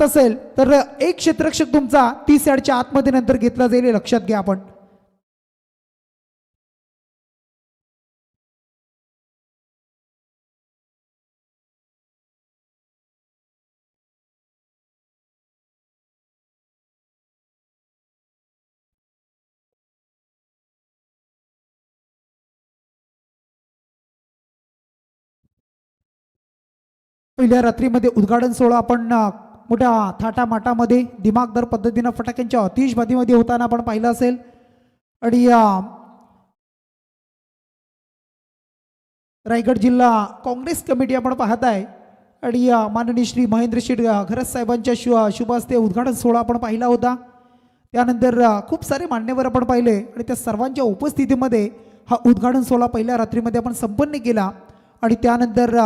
असेल तर एक क्षेत्ररक्षक तुमचा 30 यार्डच्या आतमध्ये नंतर घेतला जाईल, हे लक्षात घ्या आपण. पहिल्या रात्रीमध्ये उद्घाटन सोहळा आपण मोठ्या थाटामाटामध्ये दिमागदार पद्धतीनं फटाक्यांच्या आतिषबाजीमध्ये होताना आपण पाहिलं असेल. आणि रायगड जिल्हा काँग्रेस कमिटी आपण पाहत आहे. आणि माननीय श्री महेंद्र शेठ घरस साहेबांच्या शुभ हस्ते उद्घाटन सोहळा आपण पाहिला होता. त्यानंतर खूप सारे मान्यवर आपण पाहिले आणि त्या सर्वांच्या उपस्थितीमध्ये हा उद्घाटन सोहळा पहिल्या रात्रीमध्ये आपण संपन्न केला. आणि त्यानंतर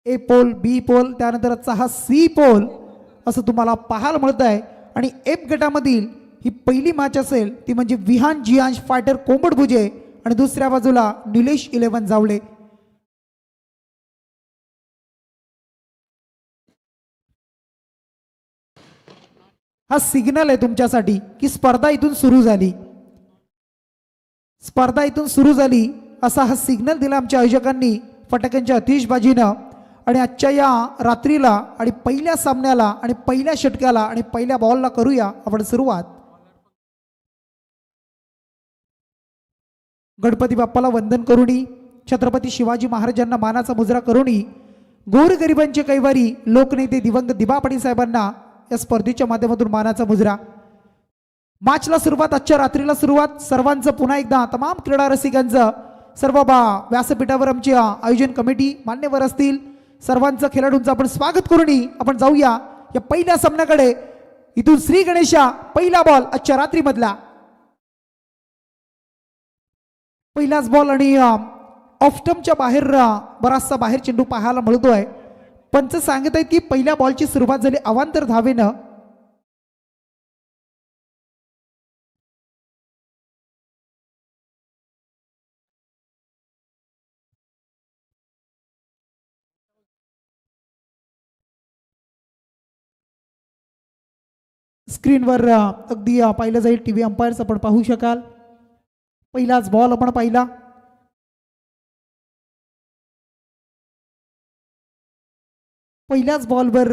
ए पोल, बी पोल, त्यानंतरचा हा सी पोल असं तुम्हाला पाहायला मिळत आहे. आणि एफ गटामधील ही पहिली मॅच असेल ती म्हणजे विहान जियांश फायटर कोंबडभुजे आणि दुसऱ्या बाजूला निलेश 11 जावळे. हा सिग्नल आहे तुमच्यासाठी की स्पर्धा इथून सुरू झाली, स्पर्धा इथून सुरू झाली असा हा सिग्नल दिला आमच्या आयोजकांनी फटाक्यांच्या आतिषबाजीनं. आणि आजच्या या रात्रीला आणि पहिल्या सामन्याला आणि पहिल्या षटकाला आणि पहिल्या बॉलला करूया आपण सुरुवात. गणपती बाप्पाला वंदन करूनी, छत्रपती शिवाजी महाराजांना मानाचा मुजरा करूनी, गोरगरिबांचे कैवारी लोकनेते दिवंगत दिबा पाटील साहेबांना या स्पर्धेच्या माध्यमातून मानाचा मुजरा. मॅचला सुरुवात, आजच्या रात्रीला सुरुवात. सर्वांचं पुन्हा एकदा तमाम क्रीडा रसिकांचं सर्व व्यासपीठावर आमची आयोजन कमिटी मान्यवर असतील सर्वांचं खेळाडूंचं आपण स्वागत करूनी आपण जाऊया या पहिल्या सामन्याकडे. इथून श्री गणेशा पहिला बॉल आजच्या रात्रीमधला पहिलाच बॉल आणि ऑफस्टंपच्या बाहेर बराचसा बाहेर चेंडू पाहायला मिळतोय. पंच सांगत आहेत की पहिल्या बॉलची सुरुवात झाली अवांतर धावेनं. स्क्रीनवर अगदी पाहिलं जाईल, टीव्ही अंपायर्स आपण पाहू शकाल. पहिलाच बॉल आपण पाहिला. पहिल्याच बॉलवर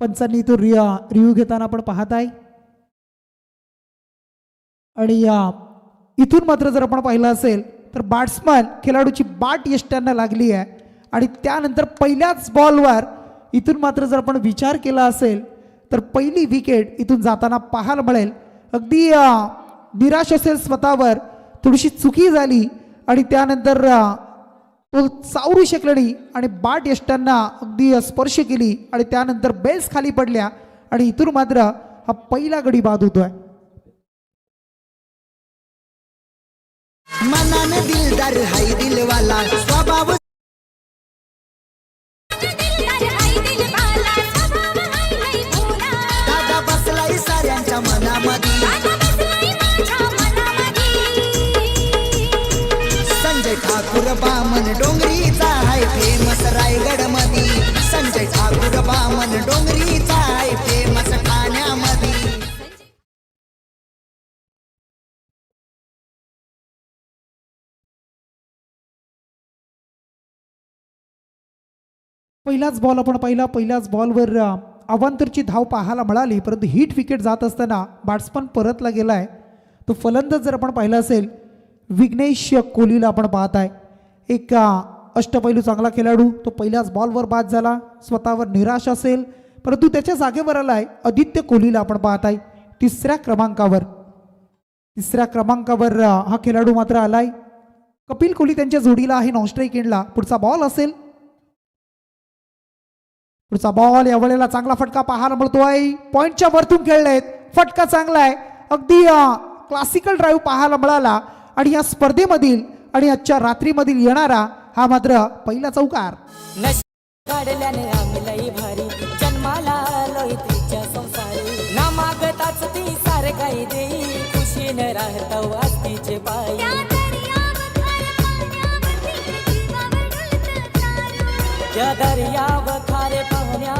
पंचांनी तो रिव्ह्यू घेताना आपण पाहत आहे. आणि इथून मात्र जर आपण पाहिलं असेल तर बॅट्समन खेळाडूची बाट यष्ट्यांना लागली आहे. आणि त्यानंतर पहिल्याच बॉलवर इथून मात्र जर आपण विचार केला असेल तर पहिली विकेट इथून जाताना पाहायला मिळेल. अगदी निराश असेल स्वतःवर, थोडीशी चुकी झाली आणि त्यानंतर तो सावरू शकला नाही आणि बाट यष्ट्यांना अगदी स्पर्श केली आणि त्यानंतर बेल्स खाली पडल्या आणि इथून मात्र हा पहिला गडी बाद होतोय. मनाने दिलदार हाय दिलवाला स्वभाव दादा बसलाय साऱ्यांच्या मनामध्ये. संजय ठाकूर बामन डोंगरीचा हाय फेमस रायगड मध्ये. संजय ठाकूर बामन डोंगरीचा हाय फेमस ठाण्यामध्ये. पहिलाच बॉल आपण पाहिला. पहिल्याच बॉलवर अवांतरची धाव पाहायला मिळाली, परंतु हिट विकेट जात असताना बॅट्समन परतला गेलाय. तो फलंदाज जर आपण पाहिला असेल विघ्नेश कोहलीला आपण पाहत आहे. एक अष्टपैलू चांगला खेळाडू, तो पहिल्याच बॉलवर बाद झाला. स्वतःवर निराश असेल परंतु त्याच्या जागेवर आलाय आदित्य कोहलीला आपण पाहत आहे. तिसऱ्या क्रमांकावर हा खेळाडू मात्र आलाय. कपिल कोहली त्यांच्या जोडीला आहे नॉन स्ट्राईक एंडला. पुढचा बॉल असेल, पुढचा बॉल या वेळेला चांगला फटका पाहायला मिळतोय. पॉइंटच्या वरतून खेळलेत, फटका चांगला आहे. अगदी क्लासिकल ड्राईव्ह पाहायला मिळाला आणि या स्पर्धेमधील आणि आजच्या रात्रीमधील येणारा हा मात्र पहिला चौकार. काढल्याने आम्ही भारी जन्माला आलोय तिच्या संसारी. ना मागताच ती सारे काही देई, खुशीने राहतो आस्तीचे पायी. त्या दर्याव खारे पाहुण्या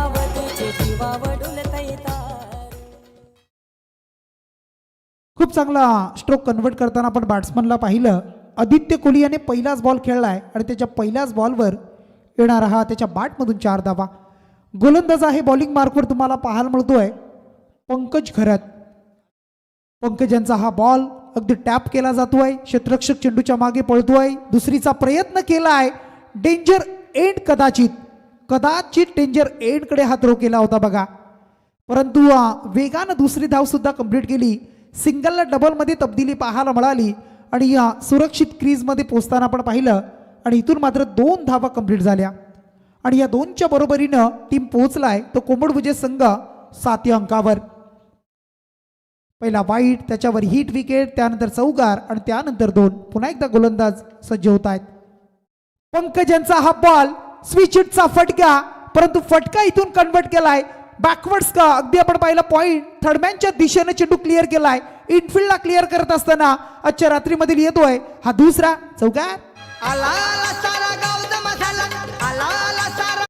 खूप चांगला स्ट्रोक कन्वर्ट करताना आपण बॅट्समनला पाहिलं. आदित्य कोहली याने पहिलाच बॉल खेळलाय आणि त्याच्या पहिल्याच बॉलवर येणारा हा त्याच्या बॅटमधून 4 धावा. गोलंदाज आहे बॉलिंग मार्कवर तुम्हाला पाहायला मिळतोय पंकज खरात. पंकज यांचा हा बॉल अगदी टॅप केला जातोय. क्षेत्ररक्षक चेंडूच्या मागे पळतोय. दुसरीचा प्रयत्न केलाय. डेंजर एंड कदाचित डेंजर एंड कडे हा थ्रो केला होता बघा, परंतु वेगानं दुसरी धाव सुद्धा कंप्लीट केली. सिंगलला डबलमध्ये तब्दिली पाहायला मिळाली आणि या सुरक्षित क्रीजमध्ये पोहोचताना आपण पाहिलं आणि इथून मात्र 2 धावा कंप्लीट झाल्या आणि या 2च्या बरोबरीनं टीम पोहोचलाय तो कोंबडभुजे संघ 7 अंकावर. पहिला वाईट, त्याच्यावर हिट विकेट, त्यानंतर चौकार आणि त्यानंतर 2. पुन्हा एकदा गोलंदाज सज्ज होत आहेत. पंकज यांचा हा बॉल स्विच हिटचा फटका, परंतु फटका इथून कन्वर्ट केलाय बॅकवर्ड्स का. अगदी आपण पाहिलं पॉइंट थर्डमॅनच्या दिशेने चेंडू क्लिअर केलाय. इनफिल्डला क्लिअर करत असताना आजच्या रात्रीमधील येतोय हा दुसरा चौकार. आला आला सारा गाव जमा झाला, आला आला सारा.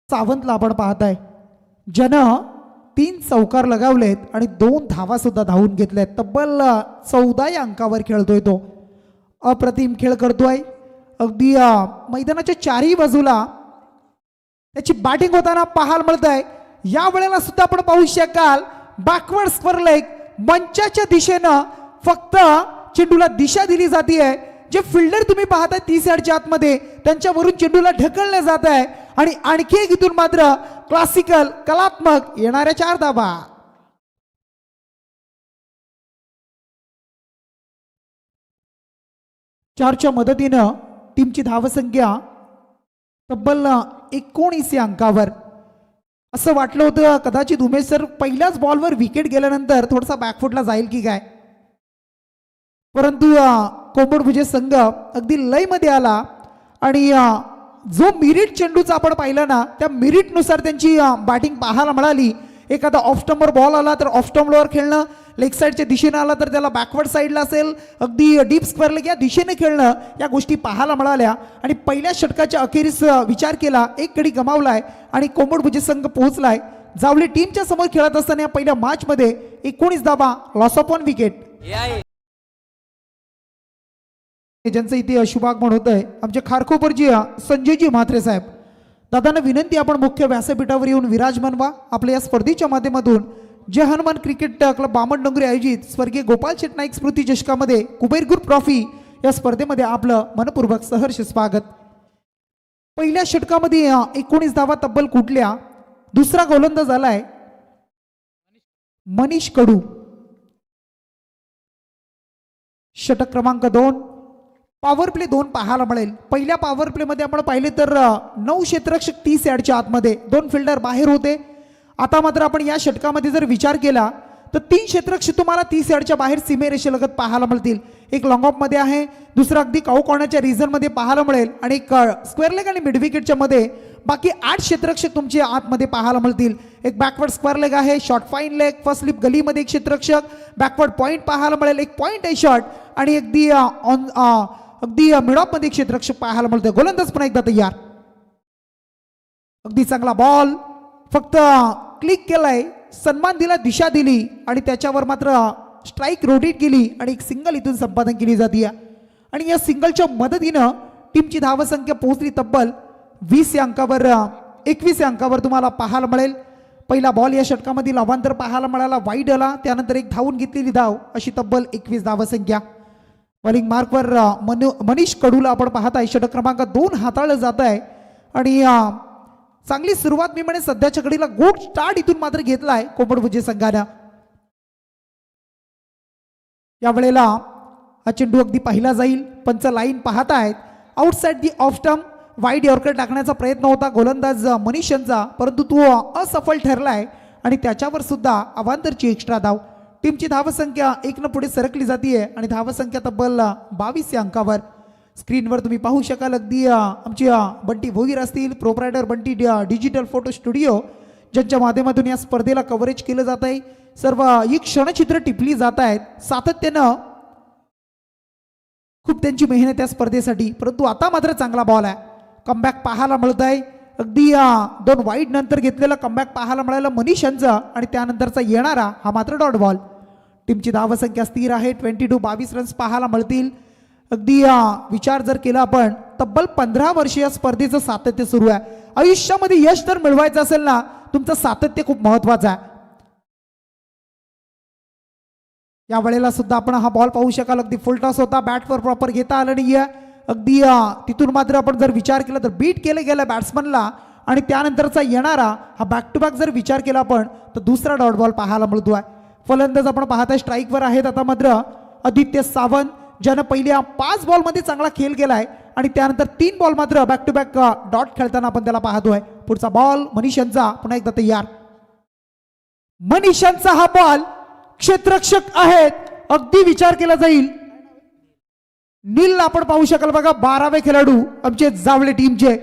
सावंतला आपण पाहताय ज्यानं 3 चौकार लगावलेत आणि 2 धावा सुद्धा धावून घेतल्यात. तब्बल 14 या अंकावर खेळतोय तो. अप्रतिम खेळ करतोय. अगदी मैदानाच्या 4ही बाजूला त्याची बॅटिंग होताना पाहायला मिळत आहे. या वेळेला सुद्धा आपण पाहू शकाल बॅकवर्ड स्क्वेअर लेग मंचाच्या दिशेनं फक्त चेंडूला दिशा दिली जाते. जे फिल्डर तुम्ही पाहताय 30 यार्डच्या आतमध्ये त्यांच्यावरून चेंडूला ढकलले जात आहे आणि आणखी एक इथून मात्र क्लासिकल कलात्मक येणाऱ्या 4 धावा. चारच्या मदतीनं टीमची धावसंख्या तब्बल 19 या अंकावर. असं वाटलं होतं कदाचित उमेश सर पहिल्याच बॉलवर विकेट गेल्यानंतर थोडासा बॅकफुटला जाईल की काय, परंतु कोंबडभुजे संघ अगदी लयमध्ये आला आणि जो मिरिट चेंडूचा आपण पाहिला ना त्या मिरिटनुसार त्यांची बॅटिंग पाहायला मिळाली. एखादा ऑफ स्टंपवर बॉल आला तर ऑफ स्टंपवर खेळणं, लेग साईडच्या दिशेने आला तर त्याला बॅकवर्ड साईडला असेल अगदी डीप स्क्वेअर लेग या दिशेने खेळणं, या गोष्टी पाहायला मिळाल्या. आणि पहिल्या षटकाच्या अखेरीस विचार केला, 1 गडी गमावलाय आणि कोंबडभुजे संघ पोहोचलाय. जावली टीमच्या समोर खेळत असताना या पहिल्या मॅचमध्ये 19 धावा, लॉस ऑफ 1 विकेट. ज्यांचं इथे शुभागमन होत आहे आमचे खारकोपरजी संजयजी म्हात्रे साहेब. दादांना विनंती आपण मुख्य व्यासपीठावर येऊन विराजमान व्हा. आपल्या या स्पर्धेच्या माध्यमातून जय हनुमान क्रिकेट क्लब बामण डोंगरी आयोजित स्वर्गीय गोपाल शेट नाईक स्मृती चषकामध्ये कुबेर ग्रुप ट्रॉफी या स्पर्धेमध्ये आपलं मनपूर्वक सहर्ष स्वागत. पहिल्या षटकामध्ये 19 धावा तब्बल कुठल्या. दुसरा गोलंदाज आलाय मनीष कडू. षटक क्रमांक 2. पॉवर प्ले 2 पाहायला मिळेल. पहिल्या पॉवर प्ले मध्ये आपण पाहिले तर 9 क्षेत्ररक्षक 30 यार्डच्या आतमध्ये, 2 फिल्डर बाहेर होते. आता मात्र आपण या षटकामध्ये जर विचार केला तर 3 क्षेत्ररक्षक तुम्हाला 30 यार्डच्या बाहेर सीमेरेषेलगत पाहायला मिळतील. एक लॉंग ऑफ मध्ये आहे, दुसरा अगदी काऊ कॉर्नरच्या रिझन मध्ये पाहायला मिळेल आणि एक स्क्वेअर लेग आणि मिड विकेटच्या मध्ये बाकी 8 क्षेत्ररक्षक तुमच्या आतमध्ये पाहायला मिळतील. एक बॅकवर्ड स्क्वेअर लेग आहे, short fine leg, first slip गलीमध्ये एक क्षेत्ररक्षक, बॅकवर्ड पॉईंट पाहायला मिळेल, एक पॉईंट आहे शॉर्ट आणि अगदी मिडऑफ मध्ये क्षेत्ररक्षक पाहायला मिळतोय. गोलंदाज पण एकदा तयार. अगदी चांगला बॉल, फक्त क्लिक केलाय, सन्मान दिला, दिशा दिली आणि त्याच्यावर मात्र स्ट्राईक रोटेट केली आणि एक सिंगल इथून संपादन केली जाते. आणि या सिंगलच्या मदतीनं टीमची धावसंख्या पोहोचली तब्बल 20 या अंकावर, 21 या अंकावर तुम्हाला पाहायला मिळेल. पहिला बॉल या षटकामधील अवांतर पाहायला मिळाला, वाईड आला, त्यानंतर एक धावून घेतलेली धाव, अशी तब्बल 21 धावसंख्या. बॉलिंग मार्कवर मनीष कडूला आपण पाहताय. षटक क्रमांक 2 हाताळलं जात आहे आणि चांगली सुरुवात मी म्हणे सध्याच्या घडीला गुड स्टार्ट इथून मात्र घेतलाय कोंबडभुजे संघानं. या वेळेला हा चेंडू अगदी पाहिला जाईल. पंच लाईन पाहतायत. Outside the off stump wide yorker टाकण्याचा प्रयत्न होता गोलंदाज मनीष यांचा, परंतु तो असफल ठरलाय आणि त्याच्यावर सुद्धा अवांतरची एक्स्ट्रा धाव. टीमची धावसंख्या 1 पुढे सरकली जाते आणि धावसंख्या तब्बल 22 या अंकावर. स्क्रीनवर तुम्ही पाहू शकाल अगदी आमची बंटी भोईर असतील, proprietor Bunty digital photo studio, ज्यांच्या माध्यमातून या स्पर्धेला कव्हरेज केलं जात आहे. सर्व ही क्षणचित्र टिपली जात आहेत. सातत्यानं खूप त्यांची मेहनत या स्पर्धेसाठी. परंतु आता मात्र चांगला बॉल आहे. कमबॅक पाहायला मिळत आहे. अगदी 2 वाईड नंतर घेतलेला कमबॅक पाहायला मिळाला मनीष यांचा आणि त्यानंतरचा येणारा हा मात्र डॉट बॉल. टीमची धावसंख्या स्थिर आहे. 22 रन्स पाहायला मिळतील. अगदी विचार जर केला आपण, तब्बल 15 वर्ष या स्पर्धेचं सातत्य सुरू आहे. आयुष्यामध्ये यश जर मिळवायचं असेल ना, तुमचं सातत्य खूप महत्वाचं आहे. या वेळेला सुद्धा आपण हा बॉल पाहू शकाल. अगदी फुल टॉस होता. बॅटवर प्रॉपर घेता आलं नाहीये. अगदी तिथून मात्र आपण जर विचार केला तर बीट केलं गेलं बॅट्समनला आणि त्यानंतरचा येणारा हा बॅक टू बॅक जर विचार केला आपण तर दुसरा डॉट बॉल पाहायला मिळतो आहे. फलंदाज आपण पाहताय स्ट्राईकवर आहेत आता मात्र आदित्य सावंत, ज्यानं पहिल्या 5 बॉलमध्ये चांगला खेळ केलाय आणि त्यानंतर 3 बॉल मात्र बॅक टू बॅक डॉट खेळताना आपण त्याला पाहतोय. पुढचा बॉल मनीष यांचा पुन्हा एकदा तयार. मनीष यांचा हा बॉल क्षेत्ररक्षक आहेत. अगदी विचार केला जाईल. नील आपण पाहू शकाल बघा, 12वे खेळाडू आमचे जावळे टीमचे.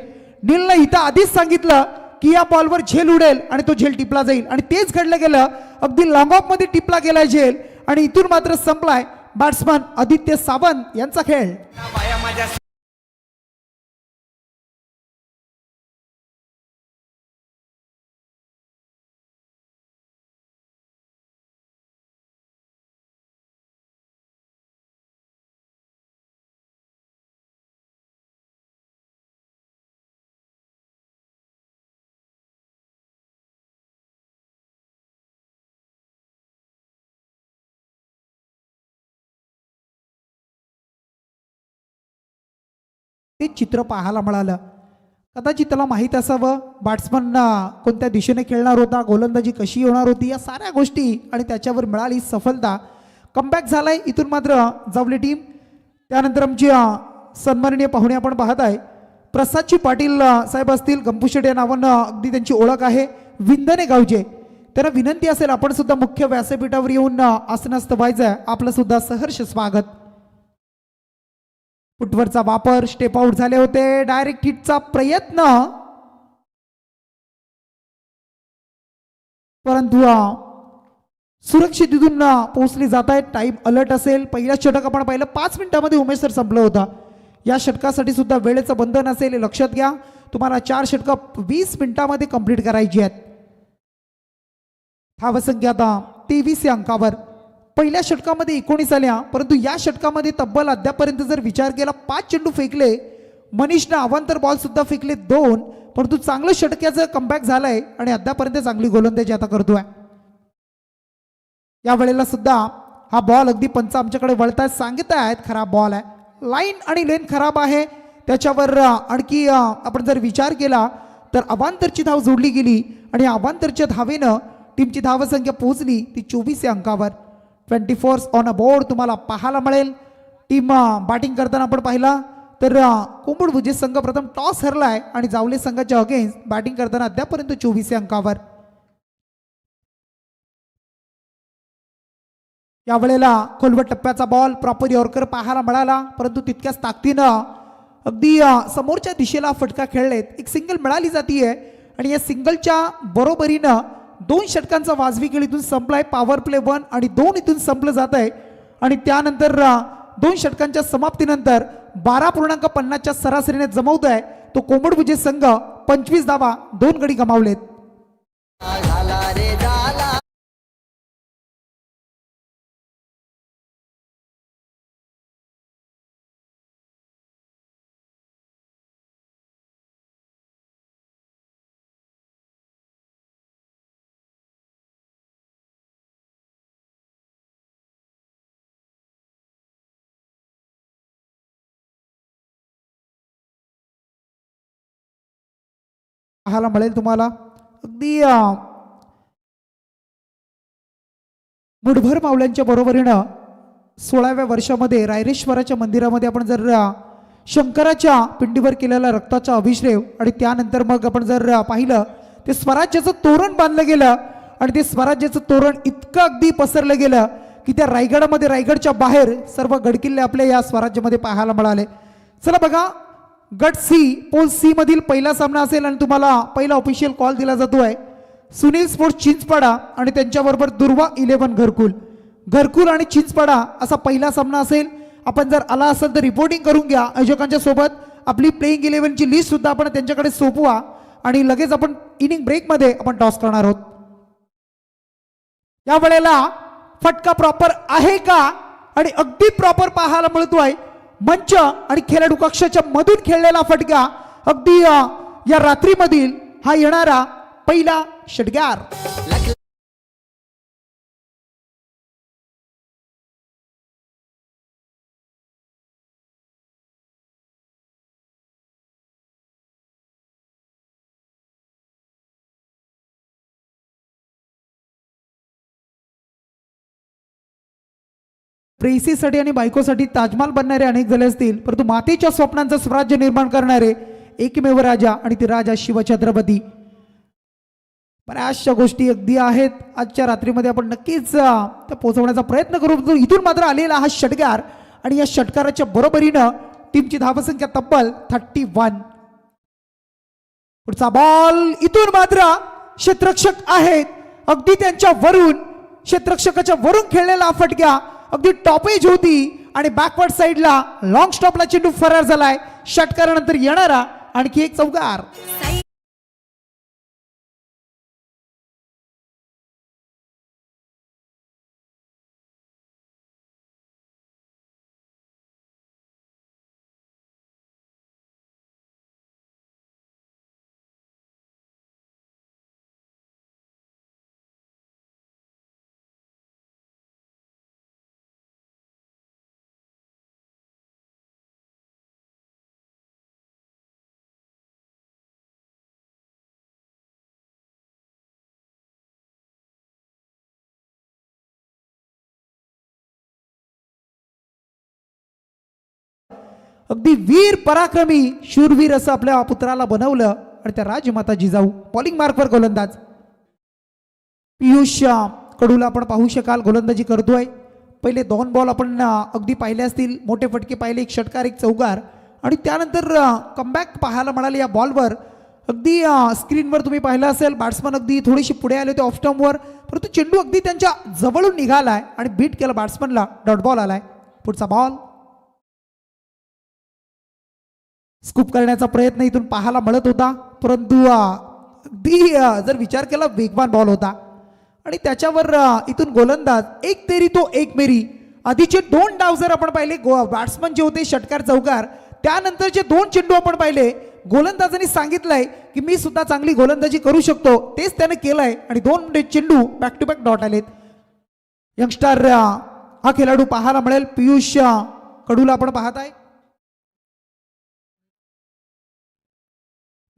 नीलनं इथं आधीच सांगितलं की या बॉलवर झेल उडेल आणि तो झेल टिपला जाईल आणि तेच घडलं गेलं. अगदी लॉंग ऑफ मध्ये टिपला गेलाय झेल आणि इथून मात्र संपलाय बॅट्समन आदित्य सावंत यांचा खेळ. ते चित्र पाहायला मिळालं. कदाचित त्याला माहीत असावं बॅट्समन कोणत्या दिशेने खेळणार होता, गोलंदाजी कशी होणार होती, या साऱ्या गोष्टी आणि त्याच्यावर मिळाली सफलता. कमबॅक झालाय इथून मात्र जावली टीम. त्यानंतर आमची सन्माननीय पाहुणे आपण पाहत आहे प्रसादजी पाटील साहेब असतील. गंपूशेट या नावानं अगदी त्यांची ओळख आहे. विंधने गावचे. त्यांना विनंती असेल आपण सुद्धा मुख्य व्यासपीठावर येऊन आसनस्थ व्हायचं. आपलं सुद्धा सहर्ष स्वागत. फुटवरचा वापर, स्टेप आउट झाले होते. डायरेक्ट हिटचा प्रयत्न, परंतु सुरक्षित इथून पोहोचली जात आहे. टाइम अलर्ट असेल. पहिला षटक आपण पाहिलं 5 मिनिटांमध्ये उमेश सर संपलं होतं. या षटकासाठी सुद्धा वेळेचं बंधन असेल हे लक्षात घ्या. तुम्हाला 4 षटकं 20 मिनिटांमध्ये कंप्लीट करायची आहेत. धावसंख्या आता 23 या अंकावर. पहिल्या षटकामध्ये 19 आल्या, परंतु या षटकामध्ये तब्बल अद्यापर्यंत जर विचार केला 5 चेंडू फेकले. मनीषनं अवांतर बॉल सुद्धा फेकले 2, परंतु चांगलं षटक्याचं कमबॅक झालंय आणि अद्यापर्यंत चांगली गोलंदाजी आता करतोय. या वेळेला सुद्धा हा बॉल अगदी पंच आमच्याकडे वळतायत, सांगत आहेत खराब बॉल आहे. लाईन आणि लेन खराब आहे. त्याच्यावर आणखी आपण जर विचार केला तर अवांतरची धाव जोडली गेली आणि अवांतरच्या धावेनं टीमची धावसंख्या पोहोचली ती 24 या अंकावर. 24 ऑन अ बोर्ड तुम्हाला पाहायला मिळेल. टीम बॅटिंग करताना आपण पाहिला तर कोंबडभुजे संघ प्रथम टॉस हरलाय आणि जावले संघाच्या अगेन्स्ट बॅटिंग करताना अद्यापर्यंत 24 या अंकावर. या वेळेला खोलवट टप्प्याचा बॉल प्रॉपर यॉर्कर पाहायला मिळाला, परंतु तितक्याच ताकदीनं अगदी समोरच्या दिशेला फटका खेळलेत. एक सिंगल मिळाली जातीये आणि या सिंगलच्या बरोबरीनं 2 षटकांचा वाजवी खेळ इथून संपलाय. पॉवर प्ले 1 आणि 2 इथून संपलं जात आहे आणि त्यानंतर 2 षटकांच्या समाप्तीनंतर 12.50च्या सरासरीने जमवतोय तो कोंबडभुजे संघ. 25 धावा, 2 गडी गमावलेत. पाहायला मिळेल तुम्हाला अगदी मुठभर मावल्यांच्या बरोबरीनं 16व्या वर्षामध्ये रायरेश्वराच्या मंदिरामध्ये आपण जर शंकराच्या पिंडीवर केलेला रक्ताचा अभिषेक आणि त्यानंतर मग आपण जर पाहिलं ते स्वराज्याचं तोरण बांधलं गेलं आणि ते स्वराज्याचं तोरण इतकं अगदी पसरलं गेलं की त्या रायगडामध्ये रायगडच्या बाहेर सर्व गडकिल्ले आपल्या या स्वराज्यामध्ये पाहायला मिळाले. चला बघा, गट सी पोल सी मधील पहिला सामना असेल आणि तुम्हाला पहिला ऑफिशियल कॉल दिला जातो आहे सुनील स्पोर्ट्स चिंचपाडा आणि त्यांच्याबरोबर दुर्वा 11 घरकुल आणि चिंचपाडा असा पहिला सामना असेल. आपण जर आला असेल तर रिपोर्टिंग करून घ्या आयोजकांच्या सोबत. आपली प्लेइंग 11ची लिस्ट सुद्धा आपण त्यांच्याकडे सोपवा आणि लगेच आपण इनिंग ब्रेकमध्ये आपण टॉस करणार आहोत. या वेळेला फटका प्रॉपर आहे का आणि अगदी प्रॉपर पाहायला मिळतोय. मंच आणि खेळाडू कक्षाच्या मधून खेळलेला फटका अगदी या रात्रीमधील हा येणारा पहिला षटकार. प्रेयसीसाठी आणि बायकोसाठी ताजमहाल बनणारे अनेक झाले असतील, परंतु मातेच्या स्वप्नांचं स्वराज्य निर्माण करणारे एकमेव राजा आणि ते राजा शिवछत्रपती. बऱ्याचशा गोष्टी अगदी आहेत आजच्या रात्रीमध्ये आपण नक्कीच त्या पोहोचवण्याचा प्रयत्न करू. इथून मात्र आलेला हा षटकार आणि या षटकाराच्या बरोबरीनं टीमची धावसंख्या तब्बल 31. पुढचा बॉल इथून मात्र क्षेत्ररक्षक आहेत अगदी त्यांच्या वरून क्षेत्ररक्षकाच्या वरून खेळलेला फटका अगदी टॉपेज होती आणि बॅकवर्ड साईडला लॉंग स्टॉपला चेंडू फरार झालाय. षटकारानंतर येणारा आणखी एक चौकार. अगदी वीर पराक्रमी शूरवीर असं आपल्या पुत्राला बनवलं आणि त्या राजमाता जिजाऊ. बॉलिंग मार्कवर गोलंदाज पियुष कडूला आपण पाहू शकाल गोलंदाजी करतोय. पहिले 2 बॉल आपण अगदी पाहिले असतील, मोठे फटके पाहिले, एक षटकार एक चौकार आणि त्यानंतर कमबॅक पाहायला मिळाले या बॉलवर. अगदी स्क्रीनवर तुम्ही पाहिलं असेल बॅट्समन अगदी थोडीशी पुढे आले होते ऑफ स्टंपवर, परंतु चेंडू अगदी त्यांच्या जवळून निघालाय आणि बीट केलं बॅट्समनला. डॉट बॉल आलाय. पुढचा बॉल स्कूप करण्याचा प्रयत्न इथून पाहायला मिळत होता, परंतु अगदी जर विचार केला वेगवान बॉल होता आणि त्याच्यावर इथून गोलंदाज एक तेरी तो एक मेरी. आधीचे 2 डाव जर आपण पाहिले बॅट्समन जे होते षटकार चौकार, त्यानंतरचे 2 चेंडू आपण पाहिले गोलंदाजांनी सांगितलंय की मी सुद्धा चांगली गोलंदाजी करू शकतो, तेच त्याने केलंय आणि 2 चेंडू बॅक टू बॅक डॉट आलेत. यंगस्टर हा खेळाडू पाहायला मिळेल पियुष कडूला आपण पाहत आहे.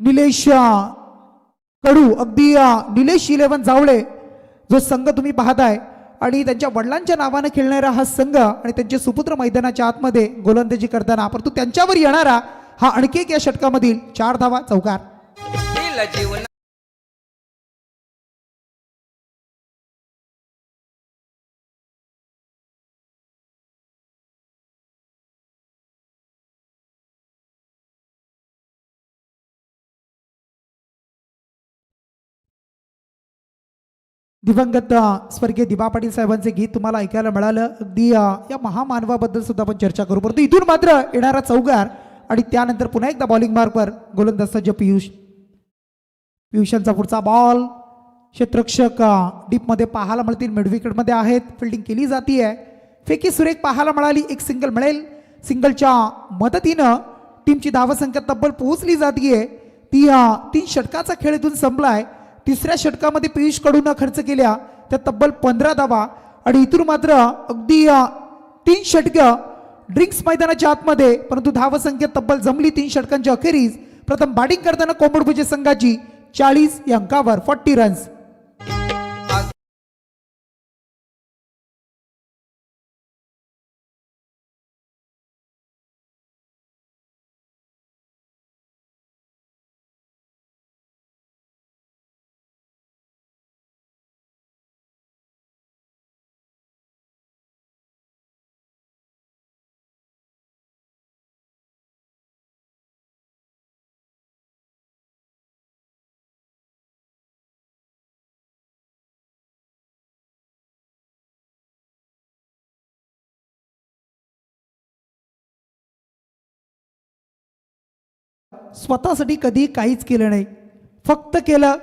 निलेश कडू अगदी निलेश 11 जावळे जो संघ तुम्ही पाहताय आणि त्यांच्या वडिलांच्या नावाने खेळणारा हा संघ आणि त्यांचे सुपुत्र मैदानाच्या आतमध्ये गोलंदाजी करताना, परंतु त्यांच्यावर येणारा हा आणखी एक या षटकामधील 4 धावा चौकार. दिवंगत स्वर्गीय दिबा पाटील साहेबांचे गीत तुम्हाला ऐकायला मिळालं. अगदी या महामानवाबद्दल सुद्धा आपण चर्चा करू, परंतु इथून मात्र येणारा चौकार आणि त्यानंतर पुन्हा एकदा बॉलिंग मार्कवर गोलंदाज सज्ज पियुषांचा पुढचा बॉल. क्षेत्ररक्षक डीपमध्ये पाहायला मिळतील, मिड विकेटमध्ये आहेत. फिल्डिंग केली जातीये, फेकी सुरेख पाहायला मिळाली, एक सिंगल मिळेल. सिंगलच्या मदतीनं टीमची धावसंख्या तब्बल पोहोचली जातीये. ती 3 षटकाचा खेळ इथून संपलाय. 3ऱ्या षटकामध्ये पियुष कडून खर्च केल्या त्या तब्बल 15 धावा आणि इथून मात्र अगदी 3 षटकं ड्रिंक्स मैदानाच्या आतमध्ये, परंतु धावसंख्या तब्बल जमली 3 षटकांच्या अखेरीस. प्रथम बॅटिंग करताना कोंबडपूजे संघाची 40 या अंकावर 40 रन्स. स्वतःसाठी कधी काहीच केलं नाही, फक्त केलं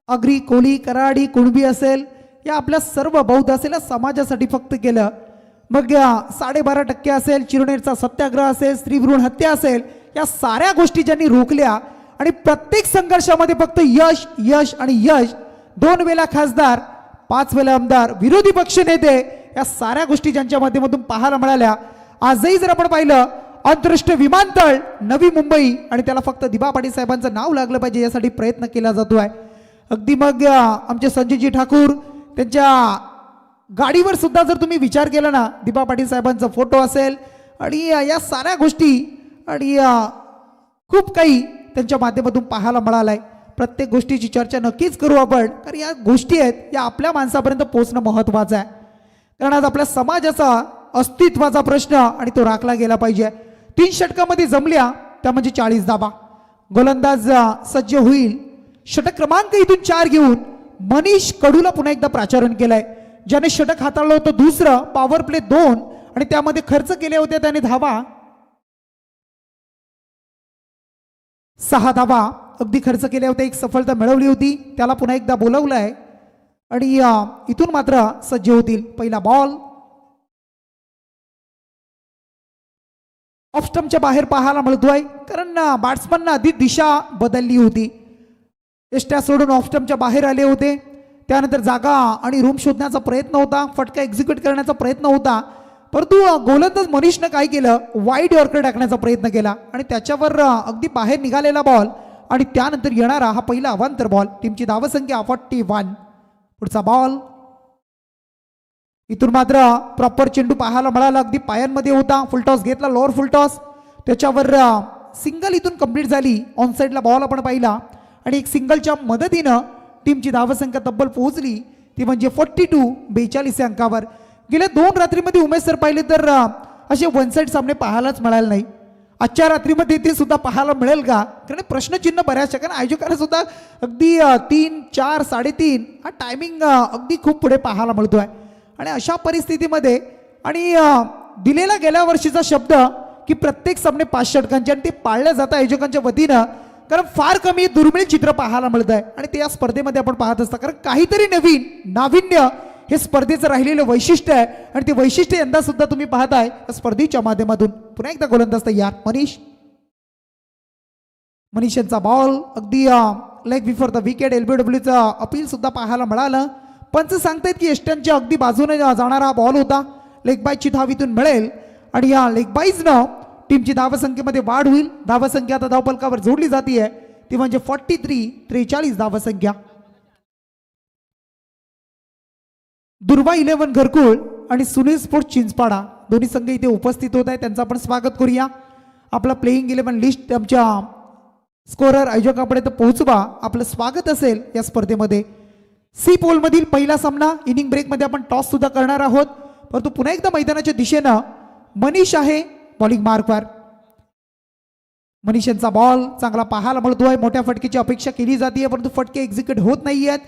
अग्री कोली कराडी कुणबी असेल या आपल्या सर्व बौद्ध असेल या समाजासाठी फक्त केलं. मग 12.5% असेल, चिरनेरचा सत्याग्रह असेल, स्त्री भ्रूण हत्या असेल, या साऱ्या गोष्टी ज्यांनी रोखल्या आणि प्रत्येक संघर्षामध्ये फक्त यश यश आणि यश. 2 वेळा खासदार, 5 वेळा आमदार, विरोधी पक्ष नेते, या साऱ्या गोष्टी ज्यांच्या माध्यमातून पाहायला मिळाल्या. आजही जर आपण पाहिलं आंतरराष्ट्रीय विमानतळ नवी मुंबई आणि त्याला फक्त दिबा पाटील साहेबांचं नाव लागलं पाहिजे यासाठी प्रयत्न केला जातो आहे. अगदी मग आमचे संजयजी ठाकूर त्यांच्या गाडीवर सुद्धा जर तुम्ही विचार केला ना, दिबा पाटील साहेबांचा फोटो असेल आणि या साऱ्या गोष्टी आणि खूप काही त्यांच्या माध्यमातून पाहायला मिळालंय. प्रत्येक गोष्टीची चर्चा नक्कीच करू आपण, कारण या गोष्टी आहेत या आपल्या माणसापर्यंत पोहोचणं महत्त्वाचं आहे. कारण आज आपल्या समाजाचा अस्तित्वाचा प्रश्न आणि तो राखला गेला पाहिजे. 3 षटकामध्ये जमल्या त्या म्हणजे 40 धावा. गोलंदाज सज्ज होईल. षटक क्रमांक इथून 4 घेऊन मनीष कडूला पुन्हा एकदा प्राचारण केलंय, ज्याने षटक हाताळलं होतं दुसरं, पॉवर प्ले 2 आणि त्यामध्ये खर्च केले होते त्याने धावा 6 धावा अगदी खर्च केले होते. एक सफलता मिळवली होती, त्याला पुन्हा एकदा बोलवलंय आणि इथून मात्र सज्ज होतील. पहिला बॉल ऑफ स्टंपच्या बाहेर पाहायला मिळतोय, कारण बॅट्समननं आधी दिशा बदलली होती. एस्ट्या सोडून ऑफ स्टंपच्या बाहेर आले होते. त्यानंतर जागा आणि रूम शोधण्याचा प्रयत्न होता, फटका एक्झिक्यूट करण्याचा प्रयत्न होता, परंतु गोलंदाज मनीषनं काय केलं, वाईड यॉर्कर टाकण्याचा प्रयत्न केला आणि त्याच्यावर अगदी बाहेर निघालेला बॉल आणि त्यानंतर येणारा हा पहिला अवांतर बॉल. टीमची धावसंख्या 41. पुढचा बॉल इथून मात्र प्रॉपर चेंडू पाहायला मिळाला, अगदी पायांमध्ये होता. फुलटॉस घेतला, लोअर फुलटॉस, त्याच्यावर सिंगल इथून कंप्लीट झाली. ऑन साईडला बॉल आपण पाहिला आणि एक सिंगलच्या मदतीनं टीमची धावसंख्या तब्बल पोहोचली ती म्हणजे 42 या अंकावर. गेल्या 2 रात्रीमध्ये उमेश सर पाहिले तर असे वन साईड सामने पाहायलाच मिळाले नाही. आजच्या रात्रीमध्ये ते सुद्धा पाहायला मिळेल का, कारण प्रश्नचिन्ह बऱ्याचशा, कारण आयोजकांना सुद्धा अगदी 3, 4, 3.5 हा टायमिंग अगदी खूप पुढे पाहायला मिळतोय. आणि अशा परिस्थितीमध्ये आणि दिलेला गेल्या वर्षीचा शब्द की प्रत्येक सामने 5 षटकांचे आणि ते पाळल्या जातं आयोजकांच्या वतीनं, कारण फार कमी दुर्मिळ चित्र पाहायला मिळत आहे आणि ते या स्पर्धेमध्ये आपण पाहत असता. कारण काहीतरी नवीन नाविन्य हे स्पर्धेचं राहिलेलं वैशिष्ट्य आहे आणि ते वैशिष्ट्य यंदा सुद्धा तुम्ही पाहताय या स्पर्धेच्या माध्यमातून. पुन्हा एकदा गोलंदाज तयार मनीष यांचा बॉल अगदी लेग बिफोर द विकेट. LBWचा अपील सुद्धा पाहायला मिळालं. पंच सांगतायत की एस्टनच्या अगदी बाजूने जाणारा हा बॉल होता, लेग बाईजची धाव इथून मिळेल आणि या लेग बाईजनं टीमची धावसंख्येमध्ये वाढ होईल. धावसंख्या आता धावफलकावर जोडली जाते ती म्हणजे 43 धावसंख्या. दुर्वा 11 घरकुळ आणि सुनील स्पोर्ट्स चिंचपाडा दोन्ही संघ इथे उपस्थित होत आहे, त्यांचं आपण स्वागत करूया. आपला प्लेइंग 11 लिस्ट आमच्या स्कोरर आयोजकापर्यंत पोहोचवा, आपलं स्वागत असेल या स्पर्धेमध्ये. सी पोल मधील पहिला सामना इनिंग ब्रेकमध्ये आपण टॉस सुद्धा करणार आहोत, परंतु पुन्हा एकदा मैदानाच्या दिशेनं मनीष आहे बॉलिंग मार्कवर. मनीष यांचा बॉल चांगला पाहायला मिळतोय. मोठ्या फटकेची अपेक्षा केली जाते परंतु फटके एक्झिक्यूट होत नाही आहेत,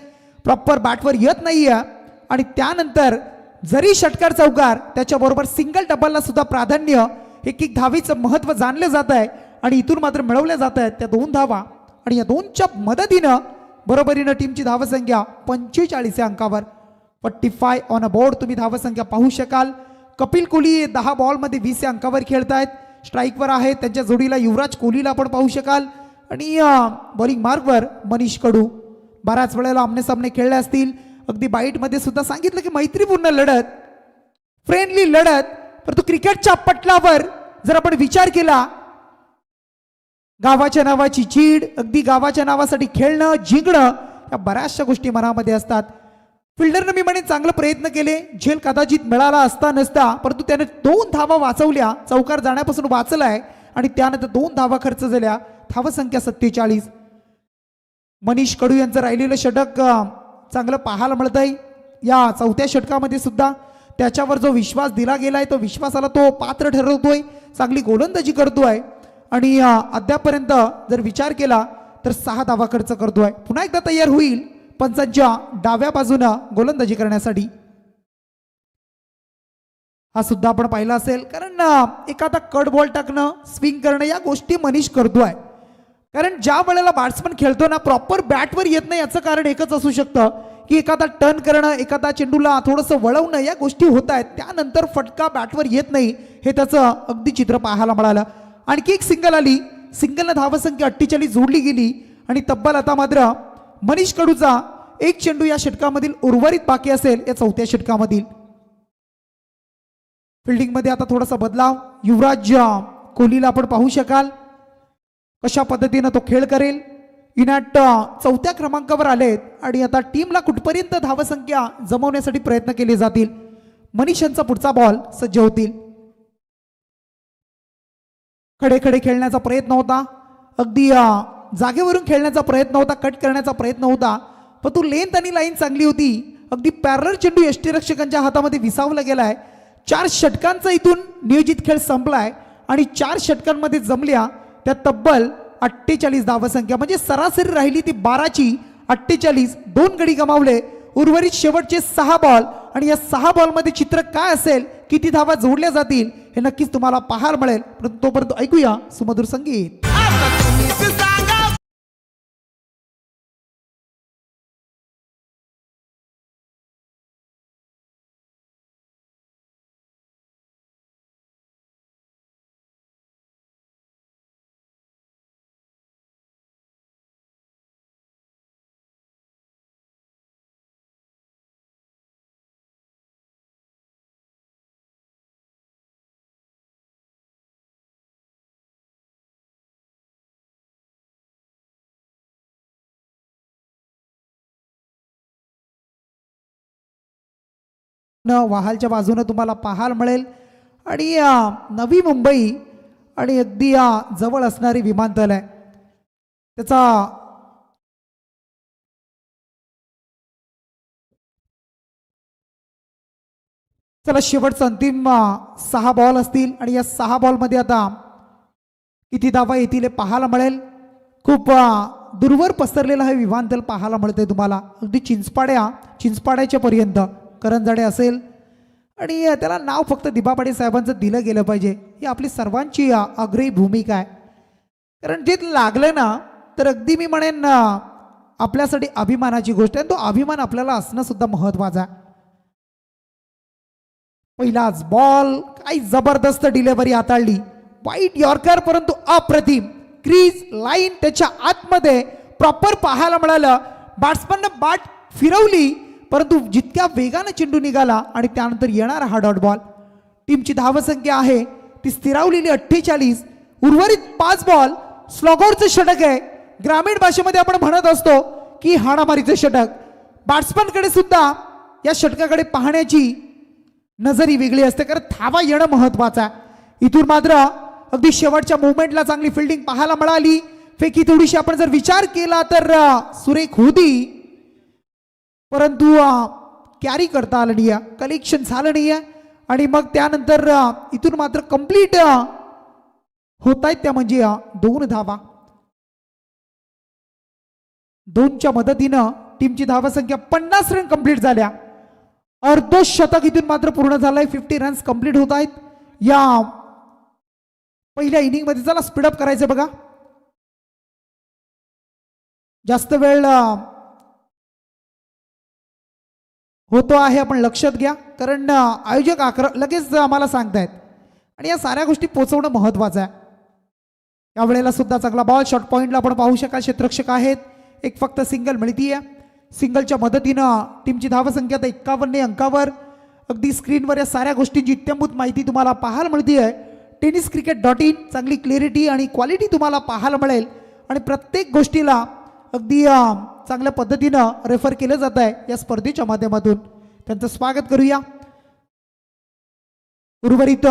प्रॉपर बॅटवर येत नाही आहे आणि त्यानंतर जरी षटकार चौकार त्याच्याबरोबर सिंगल डबलला सुद्धा प्राधान्य, एक धावीचं महत्त्व जाणलं जात आहे आणि इथून मात्र मिळवल्या जात आहेत त्या 2 धावा आणि या 2च्या मदतीनं बरोबरीनं टीमची धावसंख्या 45 या अंकावर. 45 ऑन अ बोर्ड तुम्ही धावसंख्या पाहू शकाल. कपिल कोहली 10 बॉलमध्ये 20 या अंकावर खेळतायत, स्ट्राईकवर आहेत. त्यांच्या जोडीला युवराज कोहलीला आपण पाहू शकाल आणि बॉलिंग मार्कवर मनीष कडू. बऱ्याच वेळेला आमने सामने खेळले असतील, अगदी बाईटमध्ये सुद्धा सांगितलं की मैत्रीपूर्ण लढत, फ्रेंडली लढत, परंतु क्रिकेटच्या पटलावर जर आपण विचार केला गावाच्या नावाची चीड, अगदी गावाच्या नावासाठी खेळणं, जिंकणं, या बऱ्याचशा गोष्टी मनामध्ये असतात. फिल्डरनं मी म्हणे चांगले प्रयत्न केले, झेल कदाचित मिळाला असता नसता, परंतु त्याने 2 धावा वाचवल्या, चौकार जाण्यापासून वाचलाय आणि त्यानंतर 2 धावा खर्च झाल्या. धावसंख्या 47. मनीष कडू यांचं राहिलेलं षटक चांगलं पाहायला मिळतंय. या 4थ्या षटकामध्ये सुद्धा त्याच्यावर जो विश्वास दिला गेलाय तो विश्वासाला तो पात्र ठरवतोय, चांगली गोलंदाजी करतोय आणि अद्यापर्यंत जर विचार केला तर 6 धावा खर्च करतोय. पुन्हा एकदा तयार होईल पंचांच्या डाव्या बाजूनं गोलंदाजी करण्यासाठी. हा सुद्धा आपण पाहिला असेल, कारण एखादा कट बॉल टाकणं, स्विंग करणं या गोष्टी मनीष करतोय. कारण ज्या वेळेला बॅट्समन खेळतो ना प्रॉपर बॅटवर येत नाही, याचं कारण एकच असू शकतं की एखादा टर्न करणं, एखादा चेंडूला थोडंसं वळवणं या गोष्टी होत आहेत, त्यानंतर फटका बॅटवर येत नाही, हे त्याचं अगदी चित्र पाहायला मिळालं. आणखी एक सिंगल आली, सिंगलनं धावसंख्या 48 जोडली गेली आणि तब्बल आता मात्र मनीष कडूचा 1 चेंडू या षटकामधील उर्वरित बाकी असेल या 4थ्या षटकामधील. फिल्डिंगमध्ये आता थोडासा बदलाव, युवराज कोहलीला आपण पाहू शकाल कशा पद्धतीनं तो खेळ करेल. इनॅट 4थ्या क्रमांकावर आलेत आणि आता टीमला कुठपर्यंत धावसंख्या जमवण्यासाठी प्रयत्न केले जातील. मनीष यांचा पुढचा बॉल सज्ज होतील. खडे खडे खेळण्याचा प्रयत्न होता, अगदी जागेवरून खेळण्याचा प्रयत्न होता, कट करण्याचा प्रयत्न होता, पण तो लेंथ आणि लाईन चांगली होती. अगदी पॅरलर चेंडू यष्टीरक्षकांच्या हातामध्ये विसावला गेलाय. 4 षटकांचा इथून नियोजित खेळ संपलाय आणि 4 षटकांमध्ये जमल्या त्या तब्बल 48 धावसंख्या, म्हणजे सरासरी राहिली ती 12ची 48. 2 गडी गमावले, उर्वरित शेवटचे 6 बॉल आणि या 6 बॉलमध्ये चित्र काय असेल, किती धावा जोडल्या जातील हे नक्कीच तुम्हाला पाहायला मिळेल. परंतु तोपर्यंत ऐकूया सुमधुर संगीत. वाहालच्या बाजूने तुम्हाला पाहायला मिळेल आणि नवी मुंबई आणि अगदी जवळ असणारी विमानतळ आहे त्याचा चला शेवटचा अंतिम 6 बॉल असतील आणि या 6 बॉलमध्ये आता किती धावा येतील हे पाहायला मिळेल. खूप दूरवर पसरलेलं हे विमानतळ पाहायला मिळतंय तुम्हाला, अगदी चिंचपाड्याच्या पर्यंत करंजाडे असेल आणि त्याला नाव फक्त दिबापाडे साहेबांचं दिलं गेलं पाहिजे, ही आपली सर्वांची आग्रही भूमिका आहे. कारण जे लागलं ना तर अगदी मी म्हणेन आपल्यासाठी अभिमानाची गोष्ट आहे, तो अभिमान आपल्याला असणं सुद्धा महत्वाचं आहे. पहिलाच बॉल, काही जबरदस्त डिलिव्हरी हाताळली, वाईट यॉर्कर परंतु अप्रतिम, क्रीज लाईन त्याच्या आतमध्ये प्रॉपर पाहायला मिळालं. बॅट्समननं बॅट फिरवली परंतु जितक्या वेगाने चेंडू निघाला आणि त्यानंतर येणारा हा डॉट बॉल. टीमची धावसंख्या आहे ती स्थिरावलेली 48. उर्वरित 5 बॉल स्लॉगआउटचं षटक आहे. ग्रामीण भाषेमध्ये आपण म्हणत असतो की हाणामारीचं षटक. बॅट्समनकडे सुद्धा या षटकाकडे पाहण्याची नजरी वेगळी असते, कारण धावा येणं महत्वाचं आहे. इथून मात्र अगदी शेवटच्या मुवमेंटला चांगली फिल्डिंग पाहायला मिळाली. फेकी थोडीशी आपण जर विचार केला तर सुरेख होती, परंतु कॅरी करता आलं नाही, कलेक्शन झालं नाही आणि मग त्यानंतर इथून मात्र कंप्लीट होत आहेत त्या म्हणजे 2 धावा. 2च्या मदतीनं टीमची धावसंख्या 50 रन कंप्लीट झाल्या. अर्धशतक इथून मात्र पूर्ण झालंय. 50 रन्स कंप्लीट होत आहेत या पहिल्या इनिंग मध्ये. चला स्पीडअप करायचं बघा, जास्त वेळ होतो आहे, आपण लक्षात घ्या, कारण आयोजक लगेच आम्हाला सांगतायत आणि या साऱ्या गोष्टी पोहोचवणं महत्वाचं आहे. यावेळेला सुद्धा चांगला बॉल शॉर्ट पॉइंटला आपण पाहू शकाल. क्षेत्ररक्षक आहेत, एक फक्त सिंगल मिळतीये. सिंगलच्या मदतीनं टीमची धावसंख्या 51 अंकावर. अगदी स्क्रीनवर या साऱ्या गोष्टींची इत्थंभूत माहिती तुम्हाला पाहायला मिळतीये. tenniscricket.in चांगली क्लॅरिटी आणि क्वालिटी तुम्हाला पाहायला मिळेल आणि प्रत्येक गोष्टीला अगदी चांगल्या पद्धतीनं रेफर केलं जात आहे या स्पर्धेच्या माध्यमातून. त्यांचं स्वागत करूया. उर्वरित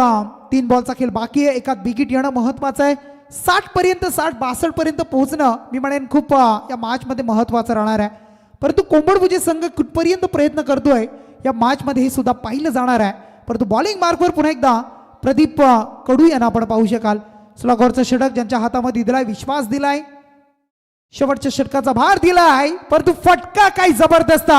3 बॉलचा खेळ बाकी आहे. एकात विकेट येणं महत्वाचं आहे. 60 पर्यंत 62 पर्यंत पोहोचणं मी म्हणेन खूप या मॅच मध्ये महत्वाचं राहणार आहे. परंतु कोंबडभुजे संघ कुठपर्यंत प्रयत्न करतोय या मॅच मध्ये हे सुद्धा पाहिलं जाणार आहे. परंतु बॉलिंग मार्कवर पुन्हा एकदा प्रदीप कडू यांना आपण पाहू शकाल. स्लॉगरचं षटक ज्यांच्या हातामध्ये दिलाय, विश्वास दिलाय, शेवटच्या षटकाचा भार दिलाय. परंतु फटका काही जबरदस्त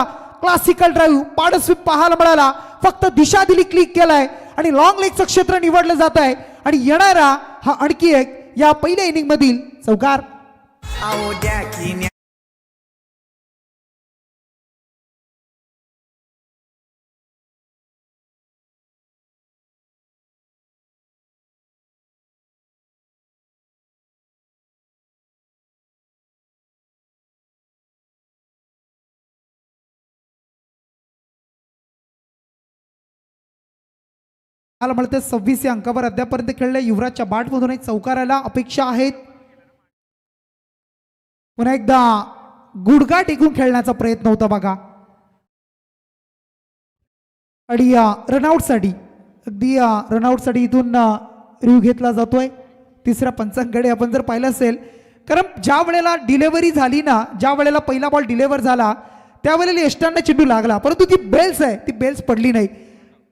क्लासिकल ड्राईव्ह पाडस्वीप पाहायला मिळाला. फक्त दिशा दिली, क्लिक केलाय आणि लॉंग लेगचं क्षेत्र निवडलं जात आहे आणि येणारा हा आणखी एक या पहिल्या इनिंग मधील चौकार. आओ द्या की न्या. मला म्हणते 26 या अंकावर अद्यापर्यंत खेळले. युवराजच्या बॅटमधून एक चौकाराला अपेक्षा आहेत. पुन्हा एकदा गुडघा टेकून खेळण्याचा प्रयत्न होता बघा आणि रनआउटसाठी अगदी रनआउटसाठी इथून रिव्ह्यू घेतला जातोय. तिसऱ्या पंचांकडे आपण जर पाहिलं असेल, कारण ज्या वेळेला डिलेव्हरी झाली ना, ज्या वेळेला पहिला बॉल डिलेव्हर झाला त्यावेळेला यष्टांना चेंडू लागला, परंतु ती बेल्स आहे, ती बेल्स पडली नाही.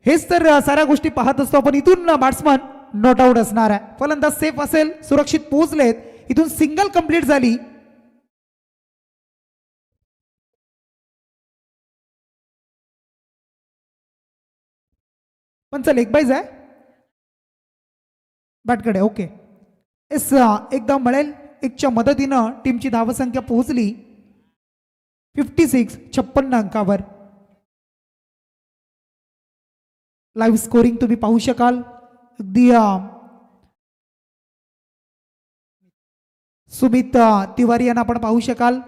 हेच तर साऱ्या गोष्टी पाहत असतो आपण. इथून बॅट्समन नॉट आउट असणार आहे. फलंदाज सेफ असेल, सुरक्षित पोहोचलेत. इथून सिंगल कंप्लीट झाली. पंच लेग बाईज आहे बॅटकडे. ओके एस एकदा मिळेल. एकच्या मदतीनं टीमची धावसंख्या पोहोचली 56 56 अंकावर. लाईव्ह स्कोरिंग तुम्ही पाहू शकाल. अगदी सुमित तिवारी यांना आपण पाहू शकाल.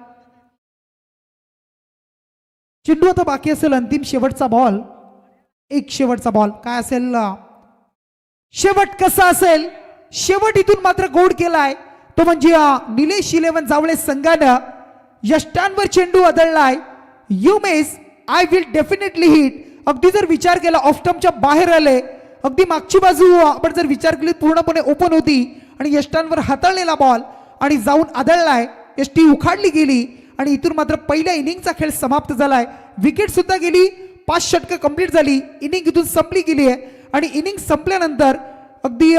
चेंडू आता बाकी असेल अंतिम शेवटचा बॉल. एक शेवटचा बॉल काय असेल, शेवट कसा असेल, शेवट इथून मात्र गोड केलाय तो म्हणजे निलेश 11 जावळे संघानं यष्टांवर चेंडू आदळलाय. You miss I will definitely hit. अगदी जर विचार केला ऑफ स्टंपच्या बाहेर आले, अगदी मागची बाजू आपण जर विचार केली पूर्णपणे ओपन होती आणि यष्टांवर हाताळलेला बॉल आणि जाऊन आदळलाय. यष्टी उखाडली गेली आणि इथून मात्र पहिल्या इनिंगचा खेळ समाप्त झालाय. विकेट सुद्धा गेली, 5 षटकं कंप्लीट झाली. इनिंग इथून संपली गेली आहे आणि इनिंग संपल्यानंतर अगदी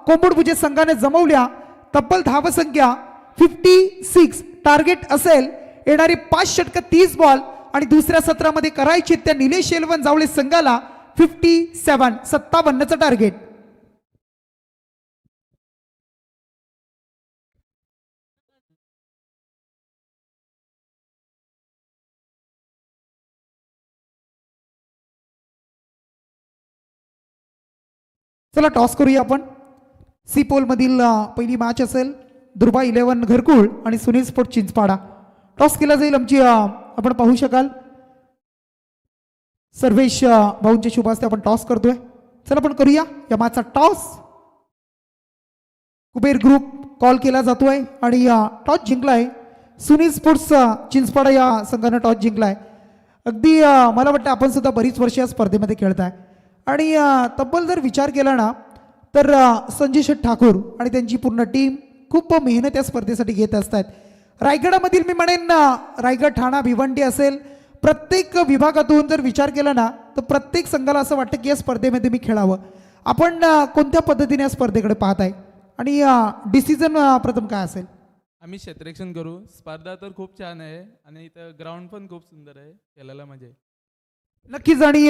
कोंबडभुजे संघाने जमवल्या तब्बल धावसंख्या 56. टार्गेट असेल येणारी 5 षटकं 30 बॉल आणि दुसऱ्या सत्रामध्ये करायचे त्या निलेश 11 जावळे संघाला 57 टार्गेट. चला टॉस करूया आपण. सी पोल मधील पहिली मॅच असेल दुर्बा 11 घरकुळ आणि सुनील स्पोर्ट चिंचपाडा. टॉस केला जाईल आमची आपण पाहू शकाल सर्वेश भाऊंच्या शुभ हस्ते आपण टॉस करतोय. चला आपण करूया या मॅचचा टॉस. कुबेर ग्रुप कॉल केला जातोय आणि टॉस जिंकलाय सुनील स्पोर्ट्स चिंचपाडा या संघाने टॉस जिंकलाय. अगदी मला वाटतं आपण सुद्धा बरीच वर्ष या स्पर्धेमध्ये खेळताय आणि तब्बल जर विचार केला ना तर संजय शेठ ठाकूर आणि त्यांची पूर्ण टीम खूप मेहनत या स्पर्धेसाठी घेत असतात. रायगडामधील मी म्हणेन रायगड, ठाणा, भिवंडी असेल, प्रत्येक विभागातून जर विचार केला ना तर प्रत्येक संघाला असं वाटतं की या स्पर्धेमध्ये मी खेळावं. आपण कोणत्या पद्धतीने या स्पर्धेकडे पाहताय आणि डिसिजन प्रथम काय असेल? आम्ही क्षेत्ररक्षण करू. स्पर्धा तर खूप छान आहे आणि इथं ग्राउंड पण खूप सुंदर आहे, खेळायला मजा आहे. नक्कीच. आणि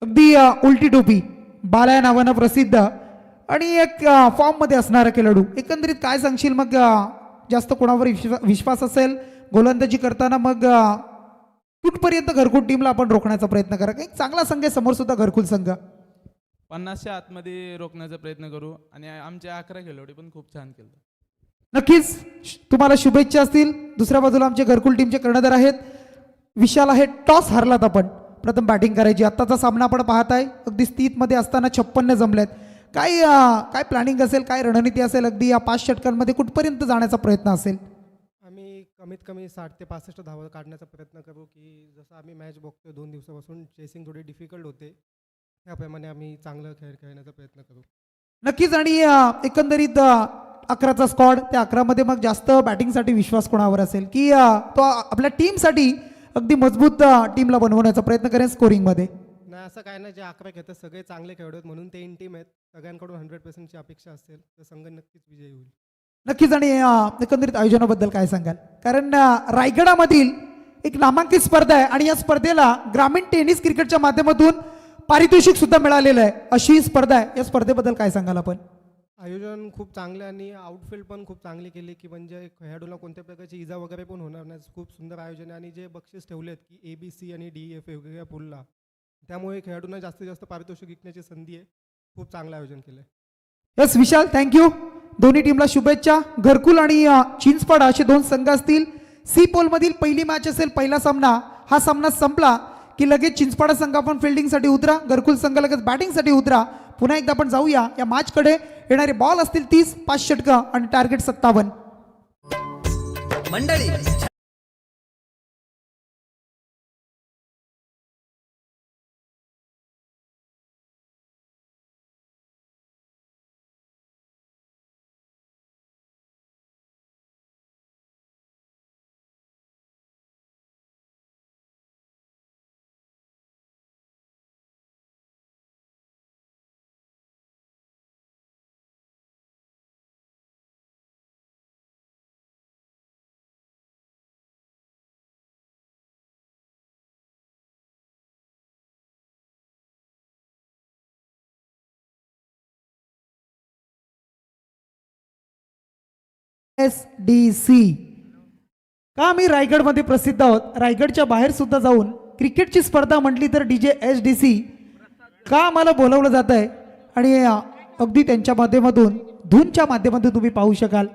अगदी उलटी टोपी बाला या नावानं प्रसिद्ध आणि एक फॉर्म मध्ये असणारा खेळाडू. एकंदरीत काय सांगशील मग? जास्त कोणावर विश्वास असेल गोलंदाजी करताना मग कुठपर्यंत घरकुल टीमला आपण रोखण्याचा प्रयत्न करा? एक चांगला संघ आहे समोर सुद्धा घरकुल संघ. 50च्या आतमध्ये रोखण्याचा प्रयत्न करू आणि आमचे 11 खेळाडू पण खूप छान खेळतात. नक्कीच तुम्हाला शुभेच्छा असतील. दुसऱ्या बाजूला आमचे घरकुल टीमचे कर्णधार आहेत विशाल आहे. टॉस हरलात आपण प्रथम बॅटिंग करायची. आत्ताचा सामना आपण पाहत आहे अगदी स्थितमध्ये असताना 56 जमलेत. काय प्लॅनिंग असेल, काय रणनीती असेल अगदी या 5 षटकांमध्ये कुठपर्यंत जाण्याचा प्रयत्न असेल? आम्ही कमीत कमी 60 ते 65 धावा काढण्याचा प्रयत्न करू, की जसं आम्ही मॅच बघतोय 2 दिवसापासून चेसिंग थोडी डिफिकल्ट होते, त्याप्रमाणे आम्ही चांगलं खेळ खेळण्याचा प्रयत्न करू. नक्कीच. आणि एकंदरीत 11चा स्क्वॉड, त्या 11मध्ये मग जास्त बॅटिंगसाठी विश्वास कोणावर असेल, की तो आपल्या टीमसाठी अगदी मजबूत टीमला बनवण्याचा प्रयत्न करेल स्कोरिंगमध्ये? नाही, असं काय नाही, जे 11 घेतात सगळे चांगले खेळाडू आहेत म्हणून ते इन टीम आहेत. सगळ्यांकडून 100%ची अपेक्षा असेल तर संघ नक्कीच विजयी होईल. नक्कीच. आणि एकंदरीत आयोजनाबद्दल काय सांगाल? कारण रायगडामधील एक नामांकित स्पर्धा आहे आणि या स्पर्धेला ग्रामीण टेनिस क्रिकेटच्या माध्यमातून पारितोषिक सुद्धा मिळालेलं आहे. अशी स्पर्धा आहे, या स्पर्धेबद्दल काय सांगाल आपण? आयोजन खूप चांगलं आणि आउटफील्ड पण खूप चांगली केली, की म्हणजे खेळाडूला कोणत्या प्रकारची इजा वगैरे पण होणार नाही. खूप सुंदर आयोजन आहे आणि जे बक्षीस ठेवलेत की ABC आणि DEF वेगवेगळ्या पूलला, त्यामुळे खेळाडूंना जास्तीत जास्त पारितोषिक जिंकण्याची संधी आहे. खूप चांगलं आयोजन केलं आहे. यस विशाल, थँक्यू. दोन्ही टीमला शुभेच्छा. घरकुल आणि चिंचपाडा असे 2 संघ असतील. सी पोलमधील पहिली मॅच असेल, पहिला सामना. हा सामना संपला की लगेच चिंचपाडा संघ आपण फिल्डिंगसाठी उतरा, घरकुल संघ लगेच बॅटिंगसाठी उतरा. पुन्हा एकदा आपण जाऊया या मॅचकडे. येणारे बॉल असतील 30, 5 षटकं आणि टार्गेट 57. मंडळी SDC का आम्ही रायगडमध्ये प्रसिद्ध आहोत. रायगडच्या बाहेर सुद्धा जाऊन क्रिकेटची स्पर्धा म्हटली तर DJ SDC का आम्हाला बोलवलं जात आहे. आणि अगदी त्यांच्या माध्यमातून, धूनच्या माध्यमातून तुम्ही पाहू शकाल,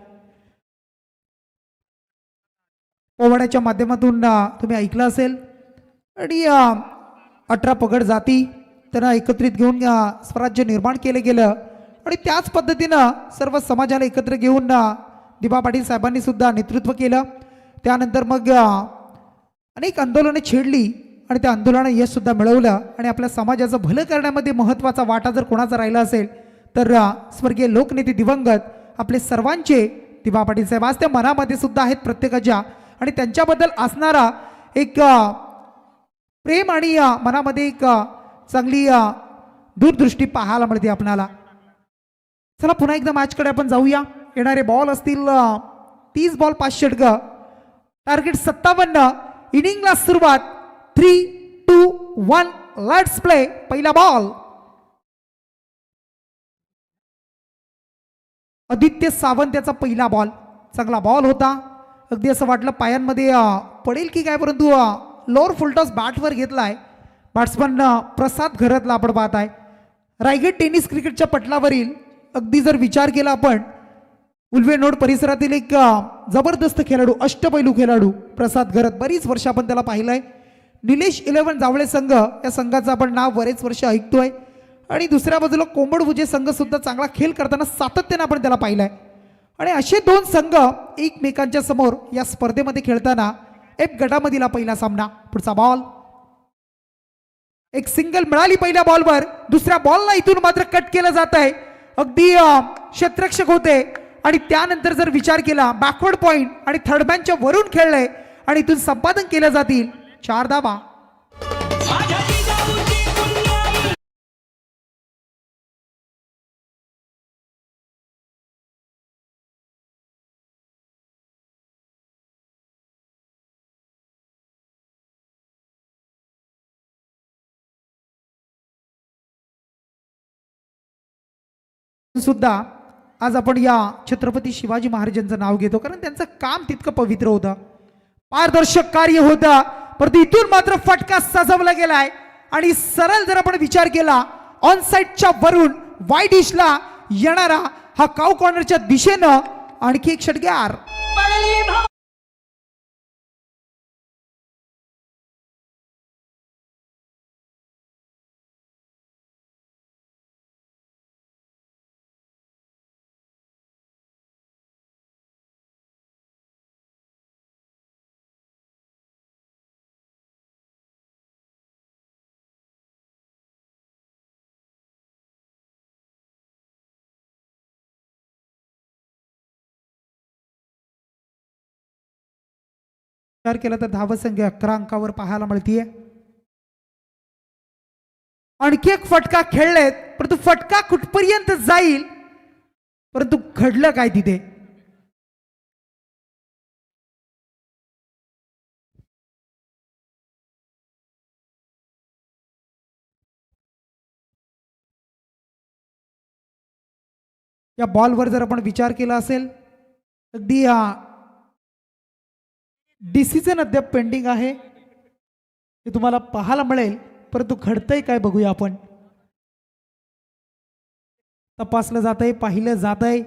पोवाड्याच्या माध्यमातून तुम्ही ऐकलं असेल. आणि 18 पगड जाती त्यांना एकत्रित घेऊन स्वराज्य निर्माण केलं गेलं. आणि त्याच पद्धतीनं सर्व समाजाला एकत्र घेऊन दिबा पाटील साहेबांनी सुद्धा नेतृत्व केलं. त्यानंतर मग अनेक आंदोलने छेडली आणि त्या आंदोलनाने यश सुद्धा मिळवलं. आणि आपल्या समाजाचं भलं करण्यामध्ये महत्त्वाचा वाटा जर कोणाचा राहिला असेल तर स्वर्गीय लोकनेते दिवंगत आपले सर्वांचे दिबा पाटील साहेब आज त्या मनामध्ये सुद्धा आहेत प्रत्येकाच्या. आणि त्यांच्याबद्दल असणारा एक प्रेम आणि मनामध्ये एक चांगली दूरदृष्टी पाहायला मिळते आपणाला. चला पुन्हा एकदा मॅचकडे आपण जाऊया. येणारे बॉल असतील 30 बॉल 5 षटकं, टार्गेट 57. इनिंगला सुरुवात 3, 2, 1 लेट्स प्ले. पहिला बॉल आदित्य सावंत याचा पहिला बॉल. चांगला बॉल होता. अगदी असं वाटलं पायांमध्ये पडेल की काय, परंतु लोअर फुलटॉस बॅटवर घेतलाय. बॅट्समन प्रसाद घरतला आपण पाहत आहे. रायगड टेनिस क्रिकेटच्या पटलावरील अगदी जर विचार केला आपण, उल्वेनोड परिसरातील एक जबरदस्त खेळाडू, अष्टपैलू खेळाडू प्रसाद घरत. बरीच वर्ष आपण त्याला पाहिलंय. निलेश 11 जावळे संघ या संघाचं आपण नाव बरेच वर्ष ऐकतोय. आणि दुसऱ्या बाजूला कोंबडभुजे संघ सुद्धा चांगला खेळ करताना सातत्याने आपण त्याला पाहिलंय. आणि असे 2 संघ एकमेकांच्या समोर या स्पर्धेमध्ये खेळताना F गटामधील पहिला सामना. पुढचा बॉल, एक सिंगल मिळाली पहिल्या बॉलवर. दुसऱ्या बॉलला इथून मात्र कट केलं जात आहे. अगदी क्षेत्ररक्षक होते आणि त्यानंतर जर विचार केला बॅकवर्ड पॉइंट आणि थर्डमॅनच्या वरून खेळले आणि इथून संपादन केलं जातील 4 धावा. सुद्धा आज आपण या छत्रपती शिवाजी महाराजांचं नाव घेतो कारण त्यांचं काम तितकं पवित्र होतं, पारदर्शक कार्य होतं. परंतु इथून मात्र फटका सजवला गेलाय आणि सरळ जर आपण विचार केला ऑन साइडच्या वरून वाईड डिशला येणारा हा काउ कॉर्नरच्या दिशेनं आणखी एक षटकार. विचार केला तर धावसंख्या 11 अंकावर पाहायला मिळतीये. आणखी एक फटका खेळलेत, परंतु फटका कुठपर्यंत जाईल, परंतु घडलं काय तिथे. या बॉलवर जर आपण विचार केला असेल, अगदी डिसिजन अद्याप पेंडिंग आहे, हे तुम्हाला पाहायला मिळेल, परंतु घडतंय काय बघूया आपण. तपासलं जात आहे, पाहिलं जात आहे.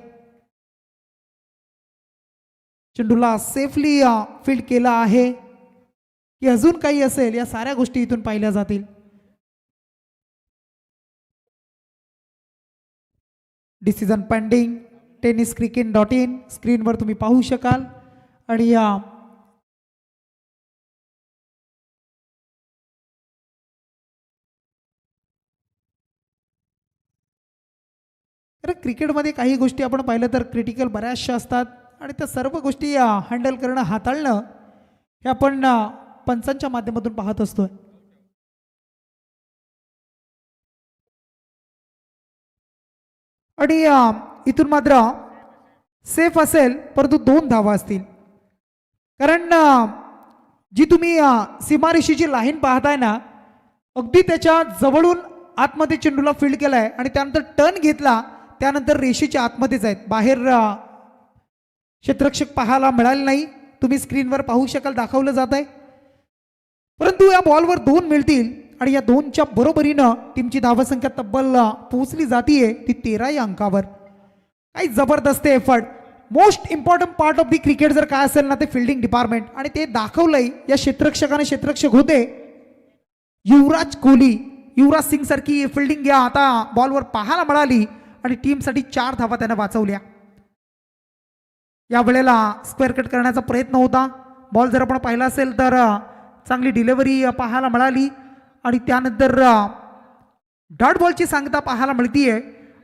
चेंडूला सेफली फील्ड केला आहे की अजून काही असेल, या साऱ्या गोष्टी इथून पाहिल्या जातील. Decision pending. tenniscricket.in स्क्रीनवर तुम्ही पाहू शकाल. आणि क्रिकेटमध्ये काही गोष्टी आपण पाहिलं तर क्रिटिकल बऱ्याचशा असतात आणि त्या सर्व गोष्टी हँडल करणं, हाताळणं हे आपण पंचांच्या माध्यमातून पाहत असतोय. आणि इथून मात्र सेफ असेल, परंतु 2 धावा असतील. कारण जी तुम्ही सीमारेषेची लाईन पाहताय ना, अगदी त्याच्या जवळून आतमध्ये चेंडूला फील्ड केलाय आणि त्यानंतर टर्न घेतला, त्यानंतर रेषेच्या आतमध्येच आहेत, बाहेर क्षेत्ररक्षक पाहायला मिळाले नाही. तुम्ही स्क्रीनवर पाहू शकाल, दाखवलं जात आहे. परंतु या बॉलवर 2 मिळतील आणि या 2च्या बरोबरीनं टीमची धावसंख्या तब्बल पोहोचली जातीये ती 13 या अंकावर. काही जबरदस्त effort. Most important part of the cricket जर काय असेल ना, ते फिल्डिंग डिपार्टमेंट, आणि ते दाखवलंय या क्षेत्ररक्षकाने. क्षेत्ररक्षक होते युवराज कोहली. युवराज सिंग सारखी फिल्डिंग या आता बॉलवर पाहायला मिळाली आणि टीमसाठी 4 धावा त्यानं वाचवल्या. या वेळेला स्क्वेअर कट करण्याचा प्रयत्न होता. बॉल जर आपण पाहिला असेल तर चांगली डिलिव्हरी पाहायला मिळाली आणि त्यानंतर डॉट बॉलची सांगता पाहायला मिळतीये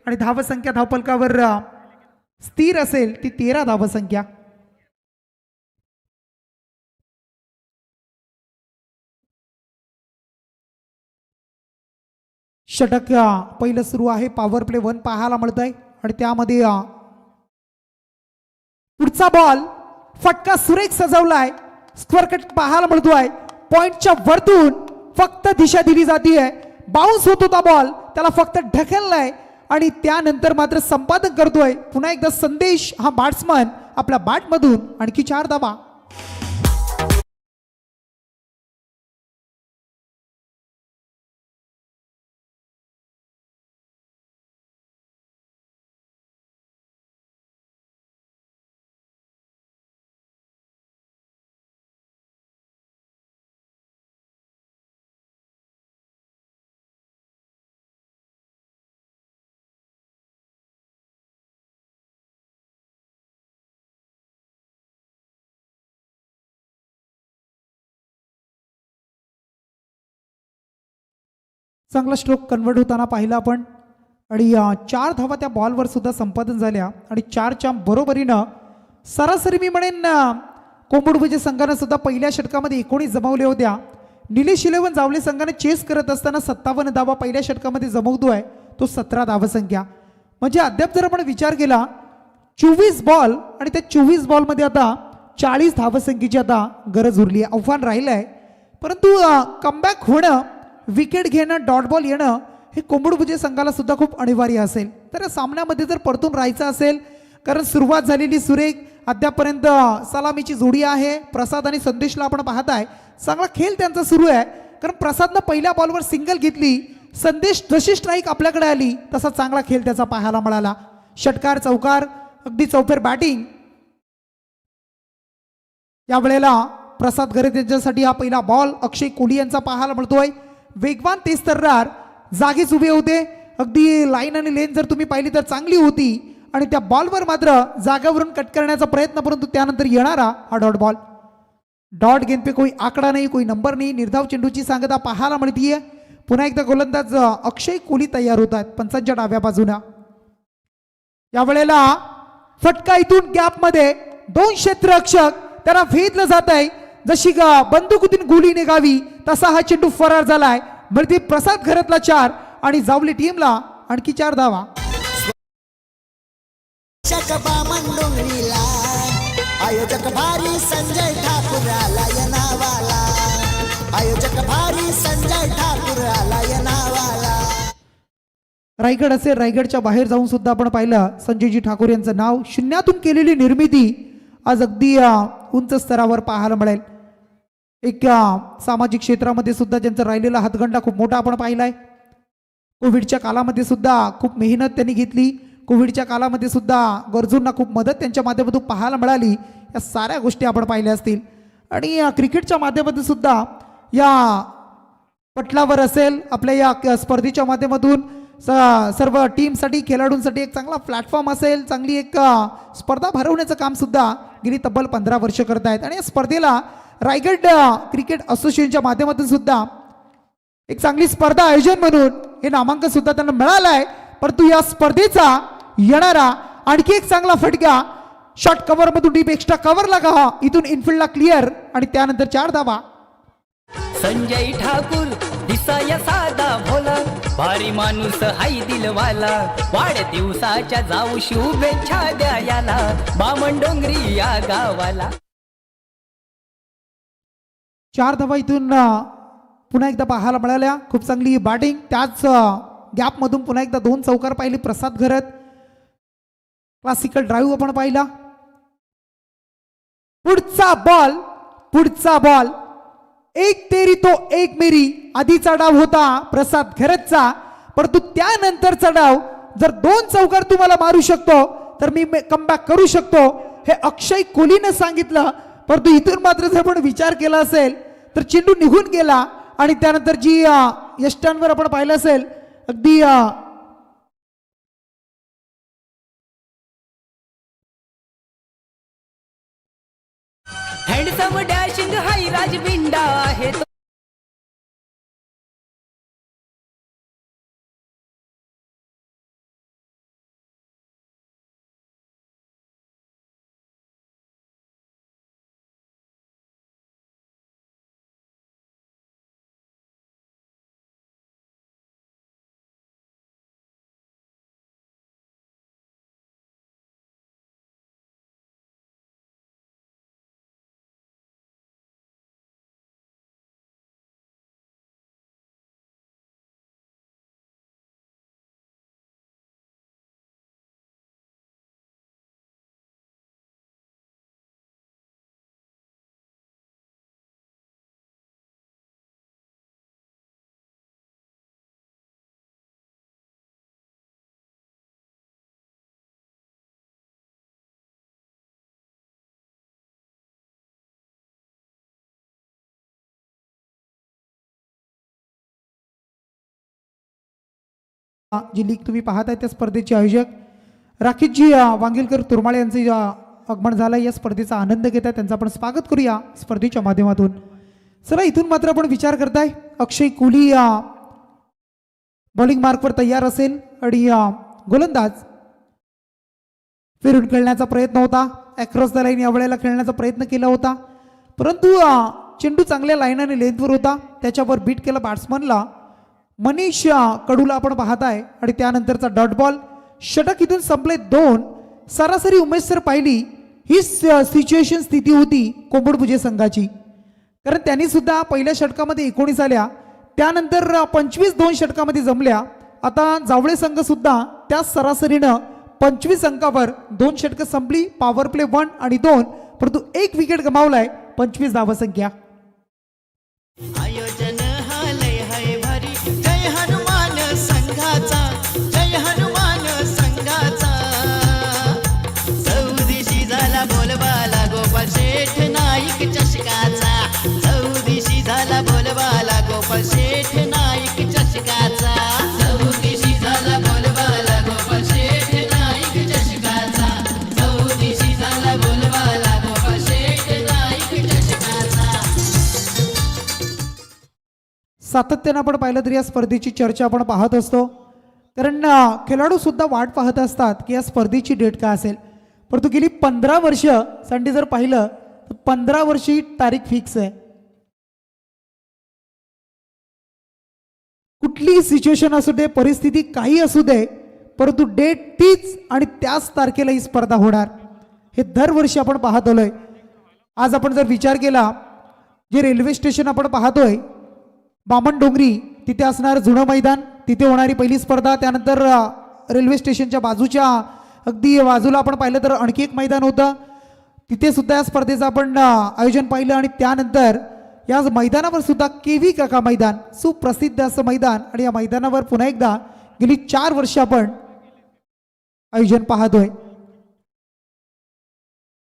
आणि धावसंख्या धावफलकावर स्थिर असेल ती 13 धावसंख्या. षटक पहिलं सुरू आहे. पॉवर प्ले 1 पाहायला मिळत आहे आणि त्यामध्ये पुढचा बॉल फटका सुरेख सजवलाय. स्क्वेअर कट पाहायला मिळतोय. पॉइंटच्या वरतून फक्त दिशा दिली जातीये. बाउन्स होत होता बॉल, त्याला फक्त ढकललाय आणि त्यानंतर मात्र संपादन करतोय पुन्हा एकदा संदेश हा बॅट्समन आपल्या बॅटमधून. आणखी 4 धावा. चांगला स्ट्रोक कन्वर्ट होताना पाहिला आपण आणि 4 धावा त्या बॉलवर सुद्धा संपादन झाल्या आणि 4च्या बरोबरीनं सरासरी मी म्हणेन कोंबडभुजे संघानं सुद्धा पहिल्या षटकामध्ये 19 जमवल्या होत्या. निलेश 11 जावले संघाने चेस करत असताना 57 धावा पहिल्या षटकामध्ये जमवतोय, तो 17 धावसंख्या. म्हणजे अद्याप जर आपण विचार केला 24 बॉल आणि त्या 24 बॉलमध्ये आता 40 धावसंख्येची आता गरज उरली आहे. आव्हान राहिलं आहे, परंतु कमबॅक होणं, विकेट घेणं, डॉट बॉल येणं हे कोंबडभुजे संघाला सुद्धा खूप अनिवार्य असेल. तर या सामन्यामध्ये जर परतून राहायचं असेल, कारण सुरुवात झालेली सुरेख, अद्यापर्यंत सलामीची जोडी आहे. प्रसाद आणि संदेशला आपण पाहताय, चांगला खेळ त्यांचा सुरू आहे. कारण प्रसादनं पहिल्या बॉलवर सिंगल घेतली, संदेश जशी स्ट्राईक आपल्याकडे आली तसा चांगला खेळ त्याचा पाहायला मिळाला. षटकार, चौकार, अगदी चौफेर बॅटिंग. या वेळेला प्रसाद घरे त्यांच्यासाठी हा पहिला बॉल अक्षय कोहली यांचा पाहायला मिळतोय. वेगवान तेज तर्रार जागीच उभे होते. अगदी लाईन आणि लेन जर तुम्ही पाहिली तर चांगली होती आणि त्या बॉलवर मात्र जागेवरून कट करण्याचा प्रयत्न, परंतु त्यानंतर येणारा हा डॉट बॉल. डॉट गेंद पे कोई आकडा नाही, कोई नंबर नाही. निर्धाव चेंडूची सांगता पाहायला मिळतीये. पुन्हा एकदा गोलंदाज अक्षय कोहली तयार होत आहेत पंचांच्या डाव्या बाजूला. या वेळेला फटका इथून गॅपमध्ये 2 क्षेत्ररक्षक त्यांना भेदलं जात आहे. जशी बंदुकीतून गोळी निघावी तसा हा चेंडू फरार झालाय. मिळते प्रसाद घरातला 4 आणि जावली टीमला आणखी 4 धावा. शकबामन डोंगरीला आयोजक भारी संजय ठाकूर आला या नावाला. आयोजक भारी संजय ठाकूर आला या नावाला. रायगड असेल, रायगडच्या बाहेर जाऊन सुद्धा आपण पाहिलं संजयजी ठाकूर यांचं नाव. शून्यातून केलेली निर्मिती आज अगदी उंच स्तरावर पाहायला मिळेल. एक सामाजिक क्षेत्रामध्ये सुद्धा त्यांचा राहिलेला हातगंडा खूप मोठा आपण पाहिलाय. कोविडच्या काळामध्ये सुद्धा खूप मेहनत त्यांनी घेतली. कोविडच्या काळामध्ये सुद्धा गरजूंना खूप मदत त्यांच्या माध्यमातून पाहायला मिळाली. या साऱ्या गोष्टी आपण पाहिल्या असतील. आणि क्रिकेटच्या माध्यमातून सुद्धा या पटलावर असेल आपल्या या स्पर्धेच्या माध्यमातून सर्व टीमसाठी खेळाडूंसाठी एक चांगला प्लॅटफॉर्म असेल, चांगली एक स्पर्धा भरवण्याचं काम सुद्धा गेली तब्बल 15 वर्ष करत आहेत. आणि या स्पर्धेला रायगड क्रिकेट असोसिएशनच्या माध्यमातून सुद्धा एक चांगली स्पर्धा आयोजन म्हणून हे नामांकन सुद्धा त्यांना मिळालं आहे. परंतु या स्पर्धेचा येणारा आणखी एक चांगला फटका शॉर्ट कव्हर मधून डीप एक्स्ट्रा कव्हर लागा, इथून इनफिल्डला क्लिअर आणि त्यानंतर 4 धावा. संजय ठाकूर दिसाया साधा भोला, भारी माणूस हाय दिलवाला, वाढदिवसाच्या जाऊ शुभेच्छा द्या याला, बामण डोंगरी या गावाला. 4 धावा इथून पुन्हा एकदा पाहायला मिळाल्या. खूप चांगली बॅटिंग. त्याच गॅपमधून पुन्हा एकदा 2 चौकार पाहिली प्रसाद घरत. क्लासिकल ड्राईव्ह आपण पाहिला. पुढचा बॉल एक तेरी तो एक मेरी. आधीचा डाव होता प्रसाद घरतचा, परंतु त्यानंतरचा डाव जर 2 चौकार तुम्हाला मारू शकतो तर मी कमबॅक करू शकतो हे अक्षय कोहलीने सांगितलं. परंतु इथून मात्र जर आपण विचार केला असेल तर चेंडू निघून गेला आणि त्यानंतर जी यष्टांवर आपण पाहिलं असेल अगदी हँडसम डॅशिंग हाय राजबिंडा आहे तो. जी लीग तुम्ही पाहताय त्या स्पर्धेचे आयोजक राकेशजी वांगेलकर तुरमाळे यांचे आगमन झालं. या स्पर्धेचा आनंद घेत आहे, त्यांचं आपण स्वागत करूया स्पर्धेच्या माध्यमातून. चला इथून मात्र आपण विचार करताय अक्षय कोहली बॉलिंग मार्कवर तयार असेल आणि गोलंदाज फिरून खेळण्याचा प्रयत्न होता. अक्रॉस द लाईन या वेळेला खेळण्याचा प्रयत्न केला होता, परंतु चेंडू चांगल्या लाईन आणि लेंथवर होता. त्याच्यावर बीट केला बॅट्समनला मनीष कडूला आपण पाहताय. आणि त्यानंतरचा डॉट बॉल. षटक इथून संपले 2. सरासरी उमेश सर पाहिली ही सिच्युएशन स्थिती होती कोंबडपुजे संघाची, कारण त्यांनी सुद्धा पहिल्या षटकामध्ये 19 आल्या, त्यानंतर 25 2 षटकामध्ये जमल्या. आता जावळे संघ सुद्धा त्या सरासरीनं 25 अंकावर 2 षटकं संपली. पॉवर प्ले 1 आणि 2, परंतु 1 विकेट गमावलाय. 25 धावसंख्या. आयोजन हा लय हाय भारी. जय हनुमान संघाचा, जय हनुमान संघाचा. चौदिशी झाला बोलबाला गोपाल शेठ नाईक चषकाचा. चौदिशी झाला बोलबाला गोपाल शेठ नाईक चषकाचा. चौदिशी झाला बोलबाला गोपाल शेठ नाईक चषकाचा. चौदिशी झाला बोलबाला गोपाल शेठ नाईक चषकाचा. सातत्यानं आपण पाहिलं तर या स्पर्धेची चर्चा आपण पाहत असतो, कारण खेळाडू सुद्धा वाट पाहत असतात की या स्पर्धेची डेट काय असेल. परंतु गेली 15 वर्ष संडे जर पाहिलं तर 15 वर्षी तारीख फिक्स आहे. कुठलीही सिच्युएशन असू दे, परिस्थिती काही असू दे, परंतु डेट तीच आणि त्याच तारखेला ही स्पर्धा होणार. हे दरवर्षी आपण पाहत आलोय. आज आपण जर विचार केला, जे रेल्वे स्टेशन आपण पाहतोय बामणडोंगरी, तिथे असणार जुनं मैदान, तिथे होणारी पहिली स्पर्धा. त्यानंतर रेल्वे स्टेशनच्या बाजूच्या अगदी बाजूला आपण पाहिलं तर आणखी एक मैदान होतं, तिथे सुद्धा या स्पर्धेचं आपण आयोजन पाहिलं. आणि त्यानंतर या मैदानावर सुद्धा केव्ही काका मैदान, सुप्रसिद्ध असं मैदान, आणि या मैदानावर पुन्हा एकदा गेली 4 वर्ष आपण आयोजन पाहतोय.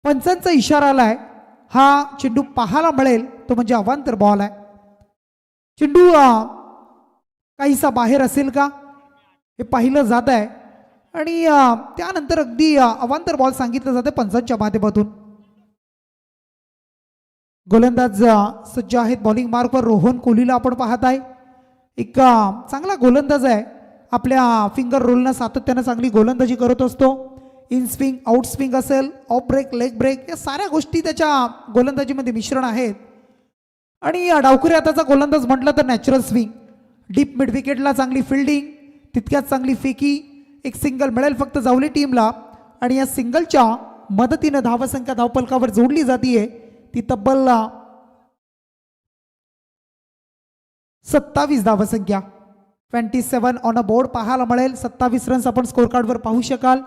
पंचांचा इशारा आलाय, हा चेंडू पाहायला मिळेल तो म्हणजे अवांतर बॉल आहे. चेंडू काहीसा बाहेर असेल का हे पाहिलं जात आहे. आणि त्यानंतर अगदी अवांतर बॉल सांगितलं जातं पंचांच्या माध्यमातून. गोलंदाज सज्ज आहेत बॉलिंग मार्कवर. रोहन कोहलीला आपण पाहत आहे, एक चांगला गोलंदाज आहे. आपल्या फिंगर रोलनं सातत्यानं चांगली गोलंदाजी करत असतो. इन स्विंग, आउट स्विंग असेल, ऑफ ब्रेक, लेग ब्रेक, या साऱ्या गोष्टी त्याच्या गोलंदाजीमध्ये मिश्रण आहेत. आणि डावखुरी हाताचा गोलंदाज म्हटलं तर नॅचरल स्विंग, डीप मिड विकेटला चांगली फिल्डिंग, तितक्याच चांगली फेकी. एक सिंगल मिळेल फक्त जावली टीमला, आणि या सिंगलच्या मदतीनं धावसंख्या धावपलकावर जोडली जाते. ती तब्बल 27 धावसंख्या, 27 ऑन अ बोर्ड पाहायला मिळेल. 27 रन्स आपण स्कोर कार्डवर पाहू शकाल.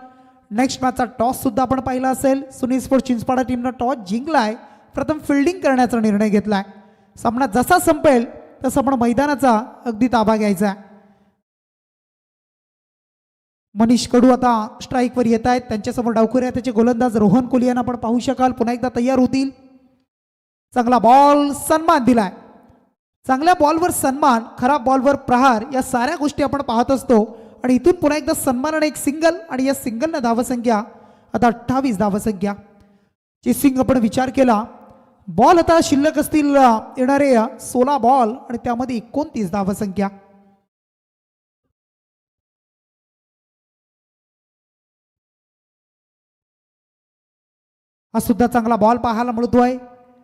नेक्स्ट मॅचचा टॉस सुद्धा आपण पाहिला असेल. सुनील स्पोर्ट चिंचपाडा टीमनं टॉस जिंकलाय, प्रथम फिल्डिंग करण्याचा निर्णय घेतलाय. सामना जसा संपेल तसा आपण मैदानाचा अगदी ताबा घ्यायचा आहे. मनीष कडू आता स्ट्राईकवर येत आहेत, त्यांच्यासमोर डावखुरी त्याचे गोलंदाज रोहन कोहली यांना आपण पाहू शकाल. पुन्हा एकदा तयार होतील. चांगला बॉल, सन्मान दिलाय. चांगल्या बॉलवर सन्मान, खराब बॉलवर प्रहार, या साऱ्या गोष्टी आपण पाहत असतो. आणि इथून पुन्हा एकदा सन्मानाने एक सिंगल, आणि या सिंगलनं धावसंख्या आता 28 धावसंख्या. चेसिंग आपण विचार केला, बॉल आता शिल्लक असतील येणारे 16 बॉल, आणि त्यामध्ये 29 धावसंख्या. हा सुद्धा चांगला बॉल पाहायला मिळतोय.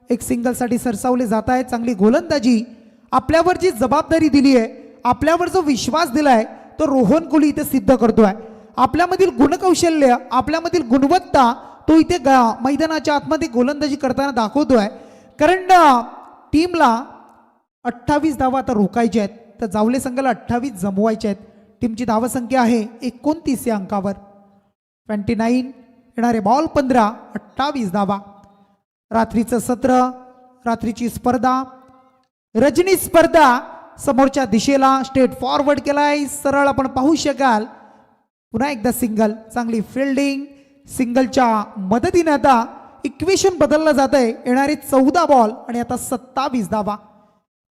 एक सिंगलसाठी सरसावले जात आहे. चांगली गोलंदाजी, आपल्यावर जी जबाबदारी दिली आहे, आपल्यावर जो विश्वास दिलाय, तो रोहन कोहली इथे सिद्ध करतोय. आपल्यामधील गुणकौशल्य, आपल्यामधील गुणवत्ता तो इथे मैदानाच्या आतमध्ये गोलंदाजी करताना दाखवतोय. कारण टीमला 28 धावा आता रोखायच्या आहेत, तर जावले संघाला 28 जमवायच्या आहेत. टीमची धावसंख्या आहे 29 या अंकावर. 29 येणारे बॉल 15, 28 धावा. रात्रीचं सत्र, रात्रीची स्पर्धा, रजनी स्पर्धा समोरच्या दिशेला स्ट्रेट फॉरवर्ड केलाय, सरळ आपण पाहू शकाल. पुन्हा एकदा सिंगल, चांगली फिल्डिंग, सिंगलच्या मदतीने आता इक्वेशन बदललं जात आहे. येणारे 14 बॉल आणि आता 27 धावा.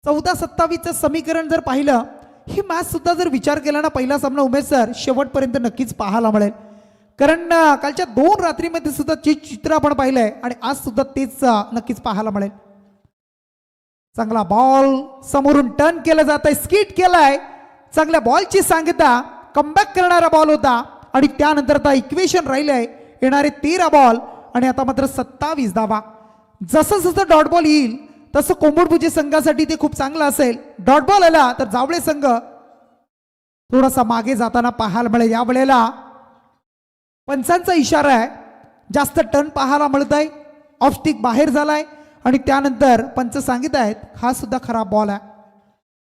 14-27चं समीकरण जर पाहिलं, ही मॅच सुद्धा जर विचार केला ना, पहिला सामना उमेश सर शेवटपर्यंत नक्कीच पाहायला मिळेल. कारण कालच्या 2 रात्रीमध्ये सुद्धा जे चित्र आपण पाहिलंय, आणि आज सुद्धा तेच नक्कीच पाहायला मिळेल. चांगला बॉल समोरून टर्न केलं जात आहे, स्किट केलाय. चांगल्या बॉलची सांगता, कमबॅक करणारा बॉल होता. आणि त्यानंतर आता इक्वेशन राहिलंय, येणारे 13 बॉल आणि आता मात्र 27 धावा. जसं जसं डॉट बॉल येईल तसं कोंबडभुजे संघासाठी ते खूप चांगलं असेल. डॉट बॉल आला तर जावळे संघ थोडासा मागे जाताना पाहायला मिळेल. या वेळेला पंचांचा इशारा आहे, जास्त टर्न पाहायला मिळत आहे. ऑफ स्टिक बाहेर झालाय, आणि त्यानंतर पंच सांगित आहेत हा सुद्धा खराब बॉल आहे.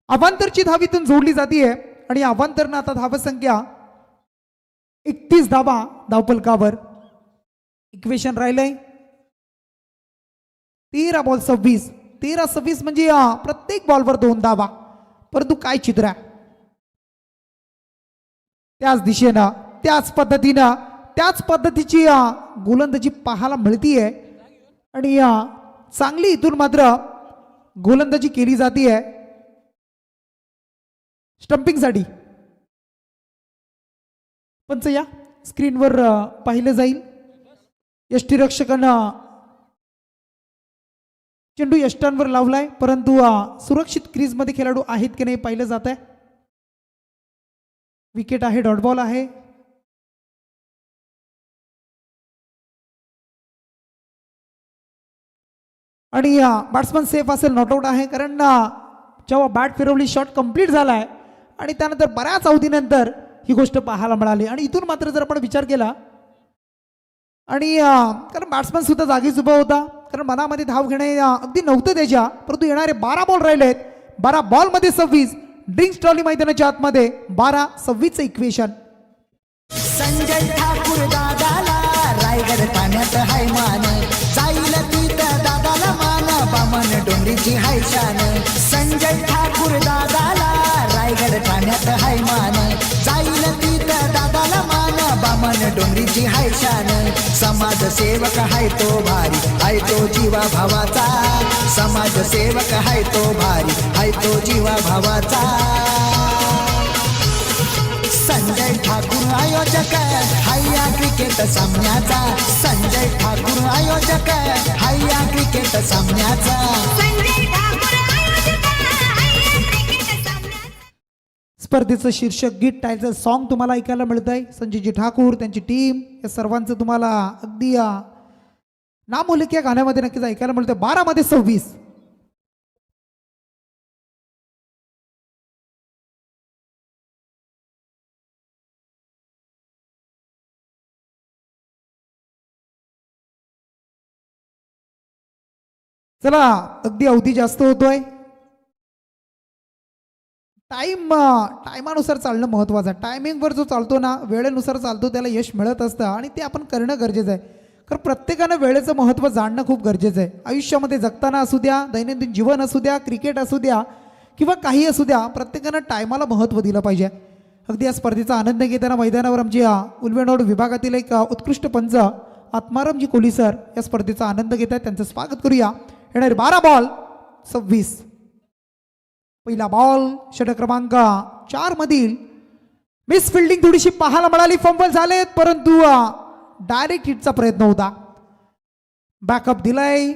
अवांतरची धावीतून जोडली जाते, आणि अवांतरनं आता धावसंख्या 31 धावा धावपलकावर. इक्वेशन राहिलंय 13 बॉल 26. 13-26 म्हणजे प्रत्येक बॉलवर 2 धावा. परंतु काय चित्र आहे, त्याच दिशेनं, त्याच पद्धतीनं, त्याच पद्धतीची गोलंदाजी पाहायला मिळतीये. आणि चांगली इथून मात्र गोलंदाजी केली जाते स्टंपिंगसाठी. पंच या स्क्रीनवर पाहिलं जाईल. यष्टीरक्षकानं चेंडू यष्टांवर लावलाय, परंतु सुरक्षित क्रीजमध्ये खेळाडू आहेत की नाही पाहिलं जात आहे. विकेट आहे, डॉट बॉल आहे. आणि बॅट्समन सेफ असेल, नॉट आऊट आहे. कारण जेव्हा बॅट फिरवली शॉट कंप्लीट झालाय आणि त्यानंतर बऱ्याच अवधीनंतर ही गोष्ट पाहायला मिळाली. आणि इथून मात्र जर आपण विचार केला आणि कारण बॅट्समन सुद्धा जागीच उभा होता, कारण मनामध्ये धाव घेणे अगदी नव्हतं त्याच्या, परंतु येणारे 12 बॉल राहिलेत. 12 बॉलमध्ये 26. ड्रिंक्स ट्रॉली मैदानाच्या आतमध्ये 12-26 इक्वेशन. संजय ठाकूर दादाला रायगड ठाण्यात हाय मान, जाईल तिथं दादाला मान, बामण डोंगरीची हाय शान. संजय ठाकूर दादाला रायगड ठाण्यात हाय मान, जाईल तिथं दादाला मान, बामण डोंगरीची हाय शान. समाजसेवक हाय तो भारी, हाय तो जीवा भावाचा. समाजसेवक हाय तो भारी, हाय तो जीवा भावाचा. संजय ठाकूर आयोजक हाया क्रिकेट सामन्याचा. संजय ठाकूर आयोजक हाया क्रिकेट सामन्याचा. स्पर्धेचं शीर्षक गीत टायटल सॉन्ग तुम्हाला ऐकायला मिळत आहे. संजयजी ठाकूर, त्यांची टीम, या सर्वांचं तुम्हाला अगदी नामोल्लेख या गाण्यामध्ये नक्कीच ऐकायला मिळतं. 12मध्ये 26. चला, अगदी अवधी जास्त होतोय. टायमानुसार चालणं महत्वाचं आहे. टायमिंगवर जो चालतो ना, वेळेनुसार चालतो, त्याला यश मिळत असतं आणि ते आपण करणं गरजेचं आहे. कारण प्रत्येकानं वेळेचं महत्त्व जाणणं खूप गरजेचं आहे. आयुष्यामध्ये जगताना असू द्या, दैनंदिन जीवन असू द्या, क्रिकेट असू द्या किंवा काही असू द्या, प्रत्येकानं टायमाला महत्त्व दिलं पाहिजे. अगदी या स्पर्धेचा आनंद घेताना मैदानावर आमची उलवेनोड विभागातील एक उत्कृष्ट पंच आत्मारामजी कोहली सर या स्पर्धेचा आनंद घेत आहेत. त्यांचं स्वागत करूया. येणारे 12 बॉल 26. पहिला बॉल षटक क्रमांक 4 मधील मिस फिल्डिंग थोडीशी पाहायला मिळाली. फंबल झालेत, परंतु डायरेक्ट हिटचा प्रयत्न होता. बॅकअप दिलाय.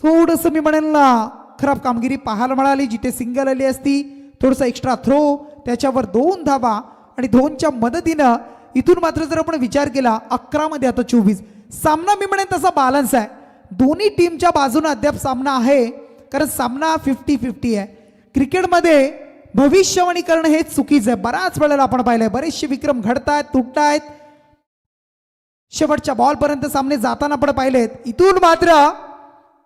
थोडस मी म्हणेल खराब कामगिरी पाहायला मिळाली. जिथे सिंगल आली असती, थोडस एक्स्ट्रा थ्रो, त्याच्यावर 2 धावा आणि 2च्या मदतीनं इथून मात्र जर आपण विचार केला 11 मध्ये आता 24. सामना मी म्हणेन तसा बॅलन्स आहे. दोन्ही टीमच्या बाजूने अद्याप सामना आहे, कारण सामना 50-50 आहे. क्रिकेटमध्ये भविष्यवाणी करणं हे चुकीचं आहे. बऱ्याच वेळेला आपण पाहिलंय बरेचसे विक्रम घडतायत, तुटतायत, शेवटच्या बॉलपर्यंत सामने जाताना आपण पाहिलेत. इथून मात्र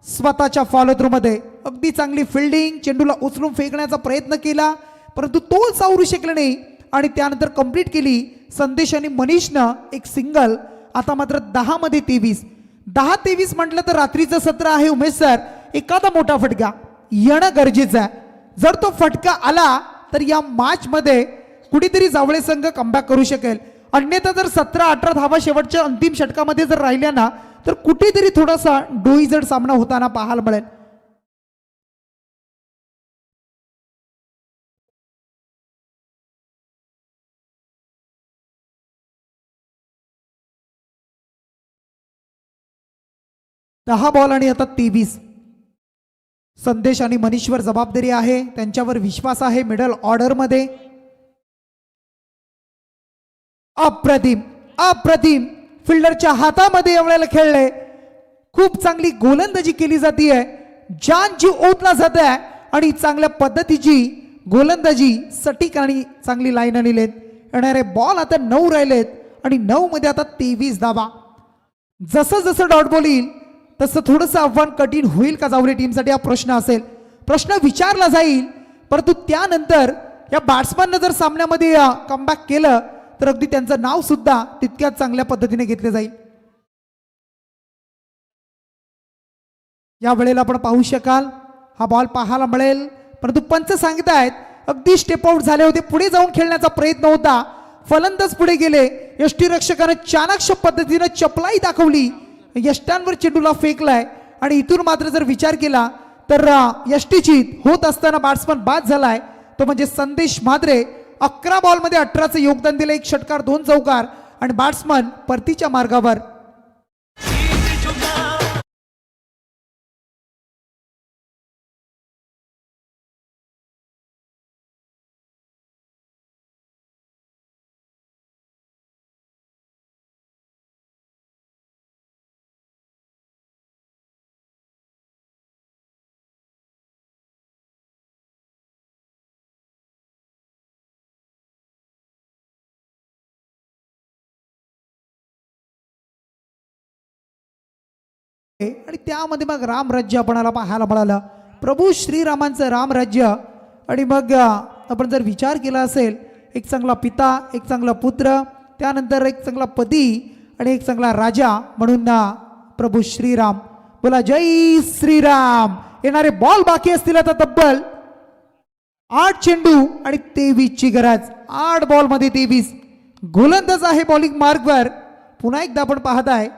स्वतःच्या फॉलो थ्रू मध्ये अगदी चांगली फिल्डिंग, चेंडूला उचलून फेकण्याचा प्रयत्न केला, परंतु तो सावरू शकले नाही आणि त्यानंतर कंप्लीट केली संदेश आणि मनीषनं एक सिंगल. आता मात्र 10 मध्ये 23. 10-23 म्हटलं तर रात्रीचं सत्र आहे. उमेश सर, एखादा मोठा फटका येणं गरजेचं आहे. जर तो फटका आला तर या मॅच मध्ये कुठेतरी जावळे संघ कमबॅक करू शकेल. अन्यथा जर 17-18 धावा शेवटच्या अंतिम षटकामध्ये जर राहिल्या ना, तर कुठेतरी थोडासा डोईजड सामना होताना पाहायला मिळेल. दहा बॉल आणि आता 23. संदेश आणि मनीषवर जबाबदारी आहे, त्यांच्यावर विश्वास आहे. मिडल ऑर्डर मध्ये अप्रतिम अप्रतिम फिल्डरच्या हातामध्ये एवढ्याला खेळले. खूप चांगली गोलंदाजी केली जाते, जान जीव ओतला जात आहे आणि चांगल्या पद्धतीची गोलंदाजी सटीक आणि चांगली लाईन आणलेत. येणारे बॉल आता 9 राहिलेत आणि 9 मध्ये आता 23 धावा. जसं जसं डॉट बॉल येईल तसं थोडंसं आव्हान कठीण होईल का जावले टीमसाठी, हा प्रश्न असेल. प्रश्न विचारला जाईल, परंतु त्यानंतर या बॅट्समॅननं जर सामन्यामध्ये कमबॅक केलं तर अगदी त्यांचं नाव सुद्धा तितक्याच चांगल्या पद्धतीने घेतले जाईल. या वेळेला आपण पाहू शकाल हा बॉल पाहायला मिळेल, परंतु पंच सांगतायत अगदी स्टेप आउट झाले होते, पुढे जाऊन खेळण्याचा प्रयत्न होता. फलंदाज पुढे गेले, यष्टीरक्षकाने चाणाक्ष पद्धतीने चपलाई दाखवली, यष्टांवर चेंडूला फेकलाय आणि इथून मात्र जर विचार केला तर यष्टीचीत होत असताना बॅट्समन बाद झालाय, तो म्हणजे संदेश म्हात्रे. 11 बॉलमध्ये 18चं योगदान दिलं, 1 षटकार 2 चौकार आणि बॅट्समन परतीच्या मार्गावर. आणि त्यामध्ये मग रामराज्य आपणाला पाहायला मिळालं. प्रभू श्रीरामांचं रामराज्य. आणि मग आपण जर विचार केला असेल, एक चांगला पिता, एक चांगला पुत्र, त्यानंतर एक चांगला पती आणि एक चांगला राजा म्हणून प्रभू श्रीराम. बोला जय श्रीराम. येणारे बॉल बाकी असतील आता तब्बल 8 चेंडू आणि 23 ची गरज. 8 बॉल मध्ये 23. गोलंदाज आहे बॉलिंग मार्कवर. पुन्हा एकदा आपण पाहताय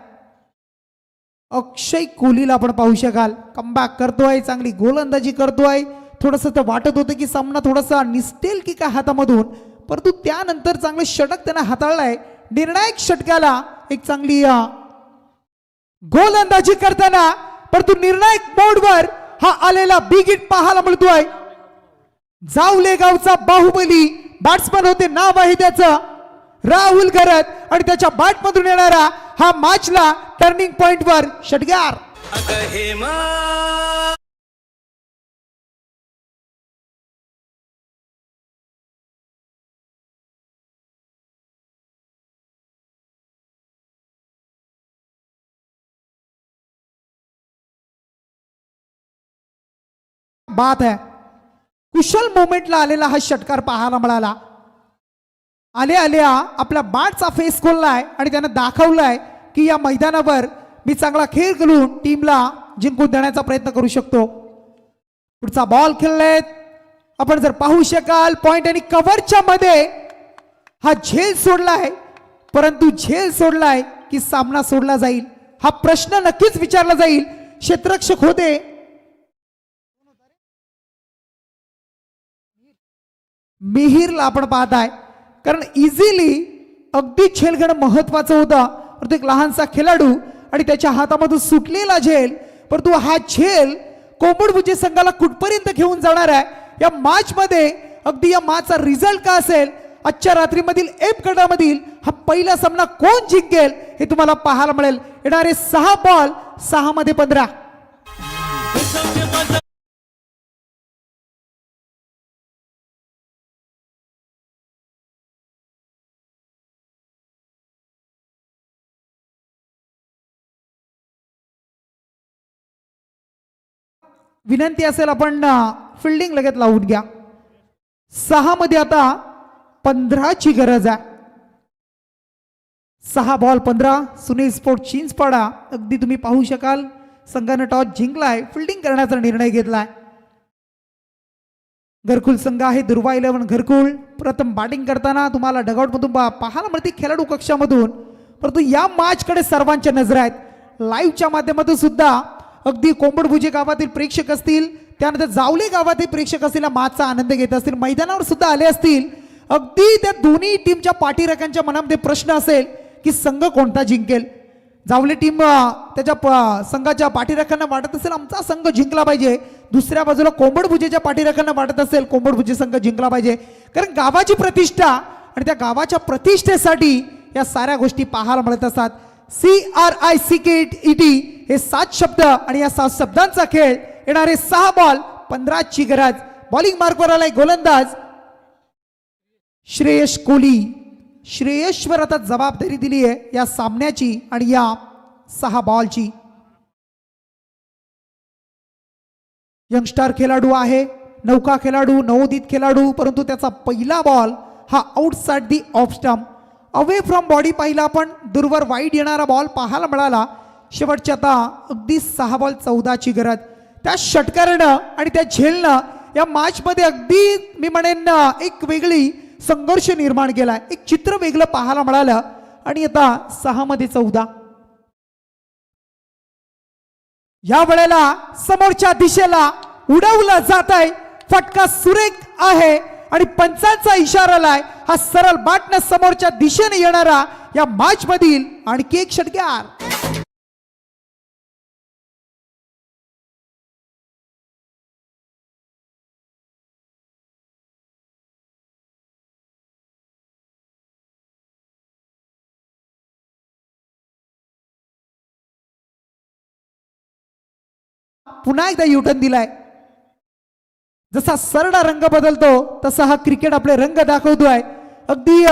अक्षय कोहलीला आपण पाहू शकाल. कमबॅक करतोय, चांगली गोलंदाजी करतोय. थोडंसं तर वाटत होतं की सामना थोडासा निसटेल की काय हातामधून, परंतु त्यानंतर चांगले षटक त्यानं हाताळलाय. निर्णायक षटकाला एक चांगली गोलंदाजी करताना, परंतु निर्णायक मोडवर हा आलेला बिग हिट पाहायला मिळतोय. जावले गावचा बाहुबली बॅट्समन होते, नाव आहे त्याचं राहुल गरत. आणि त्याच्या बॅट मधून येणारा हा मॅचला टर्निंग पॉइंट वर षटकार. बात है. कुशल मोमेंटला आलेला हा षटकार पाहायला मिळाला. आल्या आल्या आपल्या बॅटचा फेस खोललाय आणि त्यानं दाखवलाय की या मैदानावर मी चांगला खेळ खेळून टीमला जिंकून देण्याचा प्रयत्न करू शकतो. पुढचा बॉल खेळलेत आपण जर पाहू शकाल. पॉइंट आणि कव्हरच्या मध्ये हा झेल सोडलाय, परंतु झेल सोडलाय की सामना सोडला जाईल हा प्रश्न नक्कीच विचारला जाईल. क्षेत्ररक्षक होते मिहिरला आपण पाहताय, कारण इझिली अगदी झेल घेणं महत्वाचं होतं. परंतु एक लहानसा खेळाडू आणि त्याच्या हातामधून सुटलेला झेल, परंतु हा झेल कोंबडभुजे संघाला कुठपर्यंत घेऊन जाणार आहे या मॅच मध्ये. अगदी या मॅचचा रिझल्ट काय असेल, आजच्या रात्रीमधील एफ गटामधील हा पहिला सामना कोण जिंकेल हे तुम्हाला पाहायला मिळेल. येणारे 6 बॉल 6 मध्ये 15. विनंती असेल आपण फिल्डिंग लगेच लावून घ्या. 6 मध्ये आता 15 ची गरज आहे. 6 बॉल 15. सुनील स्पोर्ट चिंचपाडा. अगदी तुम्ही पाहू शकाल संघाने टॉस जिंकलाय, फिल्डिंग करण्याचा निर्णय घेतलाय. घरकुल संघ आहे दुर्वा 11 घरकुल. प्रथम बॅटिंग करताना तुम्हाला डगआउट मधून पाहायला मिळते खेळाडू कक्षामधून, परंतु या मॅच कडे सर्वांच्या नजर आहेत. लाईव्हच्या माध्यमातून सुद्धा अगदी कोंबडभुजे गावातील प्रेक्षक असतील, त्यानंतर जावले गावातील प्रेक्षक असतील, मॅचचा आनंद घेत असतील, मैदानावर सुद्धा आले असतील. अगदी त्या दोन्ही टीमच्या पाठीराख्यांच्या मनामध्ये प्रश्न असेल की संघ कोणता जिंकेल. जावले टीम त्याच्या संघाच्या पाठीराख्यांना वाटत असेल आमचा संघ जिंकला पाहिजे, दुसऱ्या बाजूला कोंबडभुजेच्या पाठीराख्यांना वाटत असेल कोंबडभुजे संघ जिंकला पाहिजे. कारण गावाची प्रतिष्ठा आणि त्या गावाच्या प्रतिष्ठेसाठी या साऱ्या गोष्टी पाहायला मिळत असतात. CRICKET हे 7 शब्द आणि या 7 शब्दांचा खेळ. येणारे 6 बॉल 15 ची गरज. बॉलिंग मार्कवर आलाय गोलंदाज श्रेयस कोहली. श्रेयसवर आता जबाबदारी दिली आहे या सामन्याची आणि या 6 बॉलची. यंगस्टर खेळाडू आहे, नौका खेळाडू, नवोदित खेळाडू, परंतु त्याचा पहिला बॉल हा outside the off stump away from body पाहिला आपण. दूरवर वाईड येणारा बॉल पाहायला मिळाला. शेवटच्या आता अगदी 6 बॉल 14 ची गरज. त्या षटकारानं आणि त्या झेलनं या मॅच मध्ये अगदी मी म्हणेन एक वेगळी संघर्ष निर्माण केलाय, एक चित्र वेगळं पाहायला मिळालं. आणि आता 6 मध्ये 14. या वेळेला समोरच्या दिशेला उडवलं जात आहे. फटका सुरेख आहे आणि पंचांचा इशारा आलाय. हा सरळ बॅटनं समोरच्या दिशेने येणारा या मॅच मधील आणखी एक षटकार. पुन्हा एकदा युटर्न दिलाय. जसा सरडा रंग बदलतो तसा हा क्रिकेट आपले रंग दाखवतोय. अगदी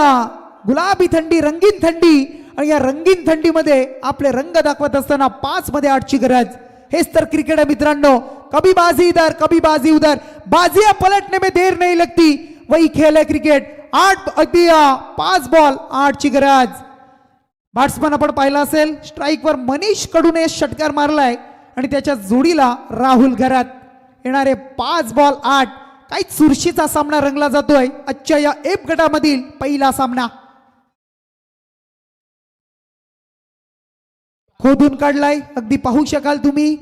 गुलाबी थंडी, रंगीन थंडी आणि या रंगीन थंडीमध्ये आपले रंग दाखवत असताना 5 मध्ये 8 ची गरज. हेच तर क्रिकेट आहे मित्रांनो. कभी बाजी इधर कभी बाजी उधर, बाजियां पलटने में देर नहीं लगती, वही खेल है क्रिकेट. 5 बॉल 8 ची गरज. बॅट्समन आपण पाहिला असेल स्ट्राईकवर मनीष कडूने षटकार मारलाय आणि त्याच्या जोडीला राहुल घरात. येणारे 5 बॉल 8. काही चुरशीचा सामना रंगला जातोय आजच्या या एफ गटामधील पहिला सामना. खोदून काढलाय अगदी पाहू शकाल तुम्ही.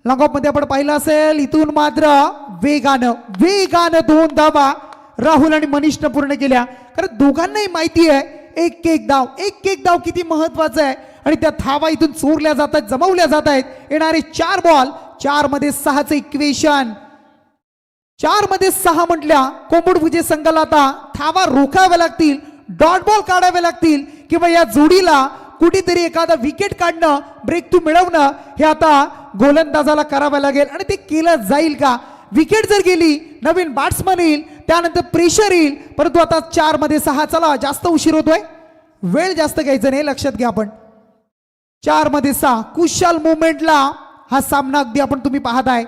लॉंगऑफ मध्ये आपण पाहिलं असेल इथून मात्र वेगानं 2 धावा राहुल आणि मनीषनं पूर्ण केल्या. कारण दोघांनाही माहिती आहे एक एक डाव किती महत्वाचा आहे आणि त्या धावा इथून चोरल्या जात आहेत, जमवल्या जात आहेत. येणारे 4 बॉल 4 मध्ये 6चं इक्वेशन. 4 मध्ये 6 म्हटल्या कोंबडभुजे संघाला आता धावा रोखाव्या लागतील, डॉट बॉल काढावे लागतील किंवा या जोडीला कुठेतरी एखादा विकेट काढणं, ब्रेक थ्रू मिळवणं हे आता गोलंदाजाला करावं लागेल. आणि ते केलं जाईल का? विकेट जर गेली नवीन बॅट्समन येईल, त्यानंतर प्रेशर येईल. परंतु आता 4 मध्ये 6. चला जास्त उशीर होतोय, वेळ जास्त घ्यायचा नाही, लक्षात घ्या आपण. 4 मध्ये 6 कुशल मुवमेंटला हा सामना अगदी आपण तुम्ही पाहताय.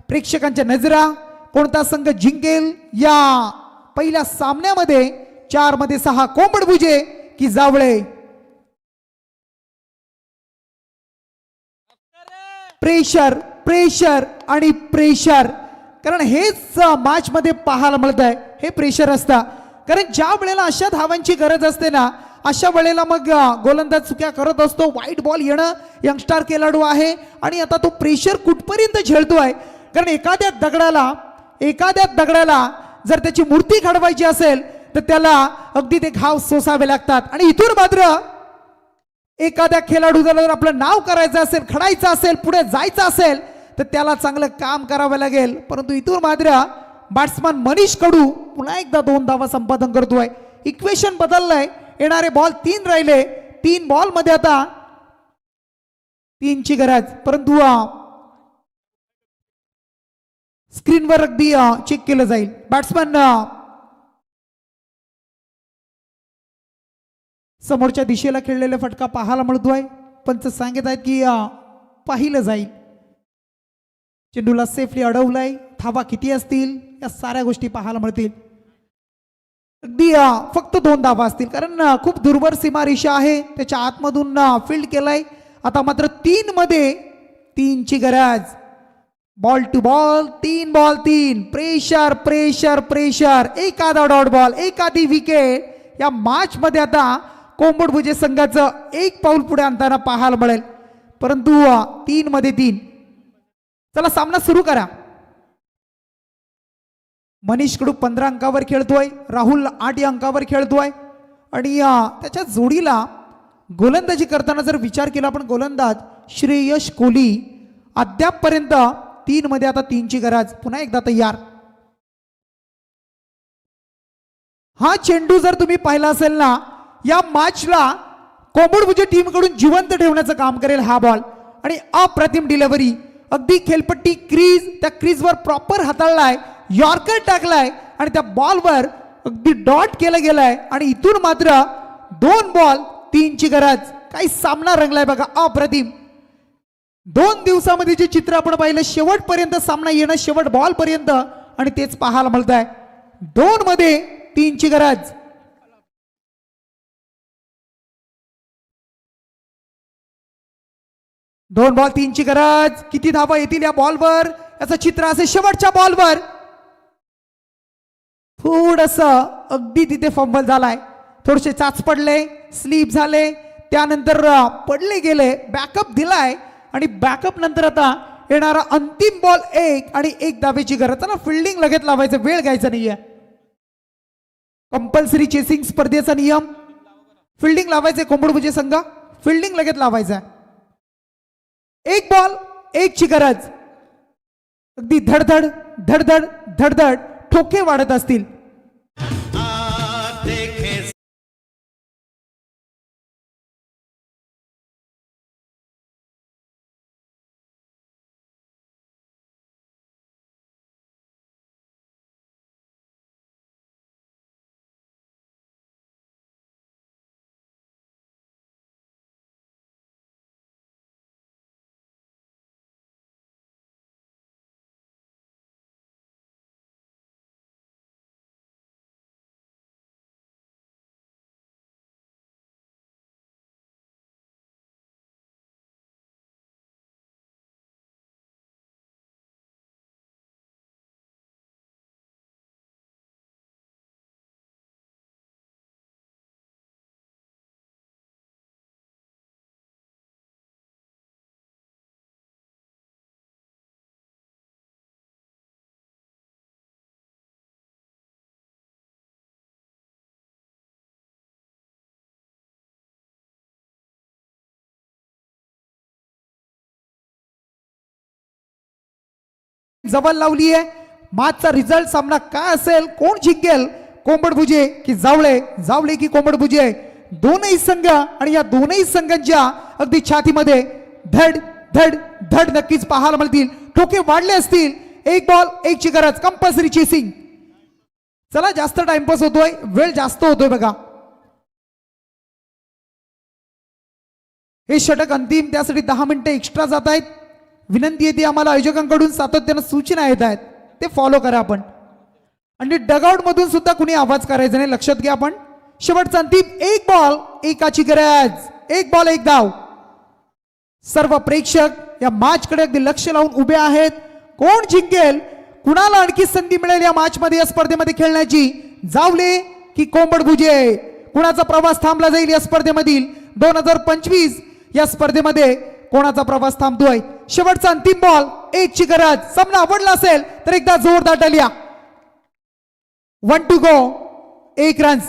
प्रेक्षकांच्या नजरा कोणता संघ जिंकेल या पहिल्या सामन्यामध्ये. 4 मध्ये 6 कोंबडभुजे की जावळे. प्रेशर प्रेशर आणि प्रेशर. कारण हेच मॅच मध्ये पाहायला मिळत आहे, हे प्रेशर असतं. कारण ज्या वेळेला अशा धावांची गरज असते ना, अशा वेळेला मग गोलंदाज चुक्या करत असतो. वाईट बॉल येणं यंगस्टार खेळाडू आहे आणि आता तो प्रेशर कुठपर्यंत झेलतोय. कारण एखाद्या दगडाला जर त्याची मूर्ती घडवायची असेल तर त्याला अगदी ते घाव सोसावे लागतात. आणि इथून मात्र एखाद्या खेळाडूला जर आपलं नाव करायचं असेल, खडायचं असेल, पुढे जायचं असेल तर त्याला चांगलं काम करावं लागेल. परंतु इथून मात्र बॅट्समन मनीष कडू पुन्हा एकदा 2 धावा संपादन करतोय. इक्वेशन बदललंय. येणारे बॉल 3 राहिले. 3 बॉल मध्ये आता 3 ची गरज. परंतु स्क्रीनवर अगदी चेक केलं जाईल. बॅट्समन समोरच्या दिशेला खेळलेला फटका पाहायला मिळतोय. पंच सांगत आहेत की पाहिलं जाईल. चेंडूला सेफली अडवलाय. धावा किती असतील या साऱ्या गोष्टी पाहायला मिळतील. अगदी फक्त 2 धावा असतील कारण खूप दूरवर सीमारेषा आहे, त्याच्या आतमधून फील्ड केलाय. आता मात्र 3 मध्ये 3 ची गरज. Ball two ball 3 ball 3. Pressure pressure pressure. एखादा डॉट बॉल, एखादी विकेट या मॅच मध्ये आता कोंबडभुजे संघाचं 1 पाऊल पुढे आणताना पाहायला मिळेल. परंतु 3 मध्ये 3. चला सामना सुरू करा. मनीष कडू 15 अंकावर खेळतोय, राहुल 8 अंकावर खेळतोय आणि त्याच्या जोडीला गोलंदाजी करताना जर विचार केला आपण गोलंदाज श्रेयस कोहली अद्यापपर्यंत 3 मध्ये आता 3 ची गरज. पुन्हा एकदा तयार. हा चेंडू जर तुम्ही पाहिला असेल ना, या मॅचला कोंबडभुजे टीम कडून जिवंत ठेवण्याचं काम करेल हा बॉल. आणि अप्रतिम डिलिव्हरी. अगदी खेळपट्टी क्रीज, त्या क्रीजवर प्रॉपर हाताळलाय, यॉर्कर टाकलाय आणि त्या बॉलवर अगदी डॉट केलं गेलाय. आणि इथून मात्र 2 बॉल 3 ची गरज. काही सामना रंगलाय बघा, अप्रतिम. 2 दिवसामध्ये जे चित्र आपण पाहिलं, शेवटपर्यंत सामना येणं, शेवट बॉल पर्यंत, आणि तेच पाहायला मिळत आहे. 2 मध्ये 3 ची गरज. दोन बॉल 3 ची गरज. किती धावा येतील या बॉलवर याचं चित्र असेल. शेवटच्या बॉलवर थोडस अगदी तिथे फंबल झालाय, थोडेसे चाच पडले, स्लीप झाले, त्यानंतर पडले गेले, बॅकअप दिलाय आणि बॅकअप नंतर आता येणारा अंतिम बॉल 1 आणि 1 धावेची गरज. चला फिल्डिंग लगेच लावायचं, वेळ घ्यायचा नाहीये. कंपल्सरी चेसिंग स्पर्धेचा नियम, फिल्डिंग लावायचे. कोंबडभुजे संघ फिल्डिंग लगेच लावायचा. 1 बॉल 1 ची गरज. अगदी धडधड धडधड धडधड ठोके वाढत असतील. जवळ लावली आहे. मॅचचा रिझल्ट सामना काय असेल, कोण जिंकेल, कोंबडभुजे की जावळे, जावळे की कोंबडभुजे, दोनही संघ आणि या दोनही संघांच्या अगदी छातीमध्ये धड धड धड नक्कीच पाहायला मिळतील. ठोके वाढले असतील. एक बॉल एक ची गरज, कंपल्सरी चेसिंग. चला जास्त टाइमपास होतोय, वेळ जास्त होतोय बघा. हे षटक अंतिम, त्यासाठी 10 मिनिटं एक्स्ट्रा जात आहेत. विनंती येते आम्हाला आयोजकांकडून, सातत्यानं सूचना येत आहेत, ते फॉलो करा आपण. आणि डगआउट मधून सुद्धा कुणी आवाज करायचा नाही, लक्षात घ्या आपण. शेवटचा अंतिम, एक बॉल एकाची गरज, एक बॉल एक धाव. सर्व प्रेक्षक या मॅच कडे अगदी लक्ष लावून उभे आहेत. कोण जिंकेल, कुणाला आणखी संधी मिळेल या मॅच मध्ये, या स्पर्धेमध्ये खेळण्याची, जावले की कोंबडभुजे, कुणाचा प्रवास थांबला जाईल या स्पर्धेमधील 2025 या स्पर्धेमध्ये कोणाचा प्रवास थांबतोय. शेवटचा अंतिम बॉल एक ची गरज. सामना आवडला असेल तर एकदा जोरदार टाळ्या. 1 to go, 1 रन्स.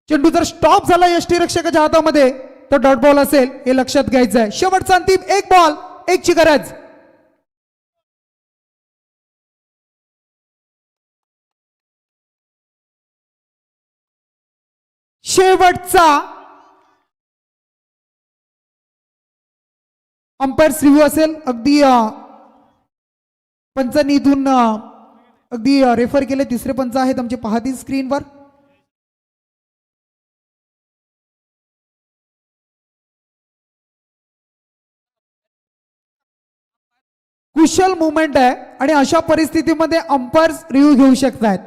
चेंडू जर स्टॉप झाला यष्टीरक्षकाच्या हातामध्ये तर डॉट बॉल असेल, हे लक्षात घ्यायचं आहे. शेवटचा अंतिम, एक बॉल एक ची गरज. शेवटचा अंपायर्स रिव्ह्यू असेल. अगदी पंचांनी इथून अगदी रेफर केले. तिसरे पंच आहेत आमचे, पाहतील स्क्रीनवर. कुशल मुवमेंट आहे आणि अशा परिस्थितीमध्ये अंपायर्स रिव्ह्यू घेऊ शकतात.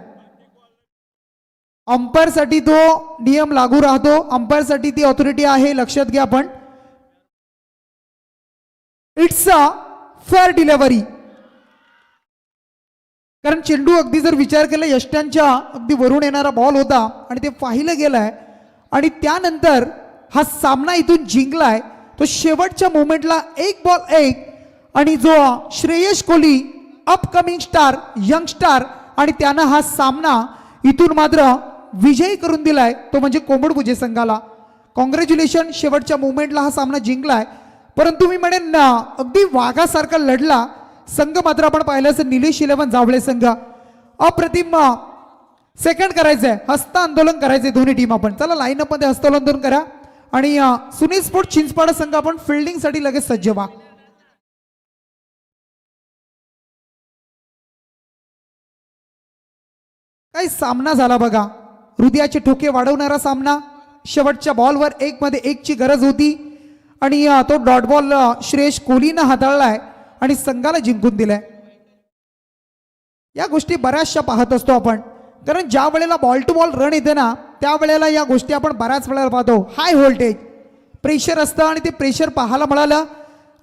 अंपायर साठी तो नियम लागू राहतो, अंपायर साठी ती ऑथॉरिटी आहे, लक्षात घ्या आपण. It's a fair delivery. कारण चेंडू अगदी जर विचार केला यष्ट्यांच्या अगदी वरून येणारा बॉल होता आणि ते पाहिलं गेलंय आणि त्यानंतर हा सामना इथून जिंकलाय. तो शेवटच्या मोमेंटला एक बॉल एक, आणि जो Shreyas Kohli upcoming star, young star, आणि त्यानं हा सामना इथून मात्र विजयी करून दिलाय, तो म्हणजे कोंबडभुजे संघाला. कॉंग्रॅच्युलेशन, शेवटच्या मोमेंटला हा सामना जिंकलाय. परंतु मी म्हणेन अगदी वाघासारखा लढला संघ मात्र आपण पाहिलं असेल. निलेश 11 जावळे संघ अप्रतिम सेकंड करायचंय, हस्त आंदोलन करायचंय दोन्ही टीम. आपण चला लाईनअप मध्ये हस्त आंदोलन करा. आणि सुनील स्पोर्ट चिंचपाडा संघ आपण फिल्डिंग साठी लगेच सज्ज व्हा. काही सामना झाला बघा, हृदयाचे ठोके वाढवणारा सामना. शेवटच्या बॉलवर एक मध्ये एक ची गरज होती आणि तो डॉट बॉल श्रेयस कोहलीनं हाताळलाय आणि संघाला जिंकून दिलाय. या गोष्टी बऱ्याचशा पाहत असतो आपण, कारण ज्या वेळेला बॉल टू बॉल रन येते ना, त्यावेळेला या गोष्टी आपण बऱ्याच वेळेला पाहतो. हाय व्होल्टेज प्रेशर असतं आणि ते प्रेशर पाहायला मिळालं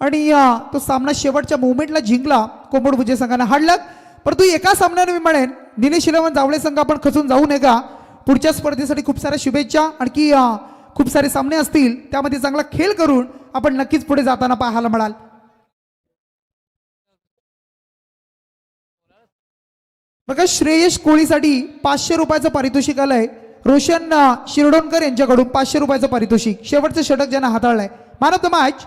आणि तो सामना शेवटच्या मोमेंटला जिंकला कोंबडभुजे संघाने. हाडलक, परंतु एका सामन्याने मी म्हणेन निलेश 11 जावळे संघ आपण खचून जाऊ नये का. पुढच्या स्पर्धेसाठी खूप साऱ्या शुभेच्छा. आणखी खूप सारे सामने असतील, त्यामध्ये चांगला खेळ करून आपण नक्कीच पुढे जाताना पाहायला मिळाल. बघा, श्रेयस कोहलीसाठी 500 रुपयाचं पारितोषिक आलंय. रोशन शिरडोणकर यांच्याकडून 500 रुपयाचं पारितोषिक. शेवटचं षटक ज्यांना हाताळलंय. Man of the match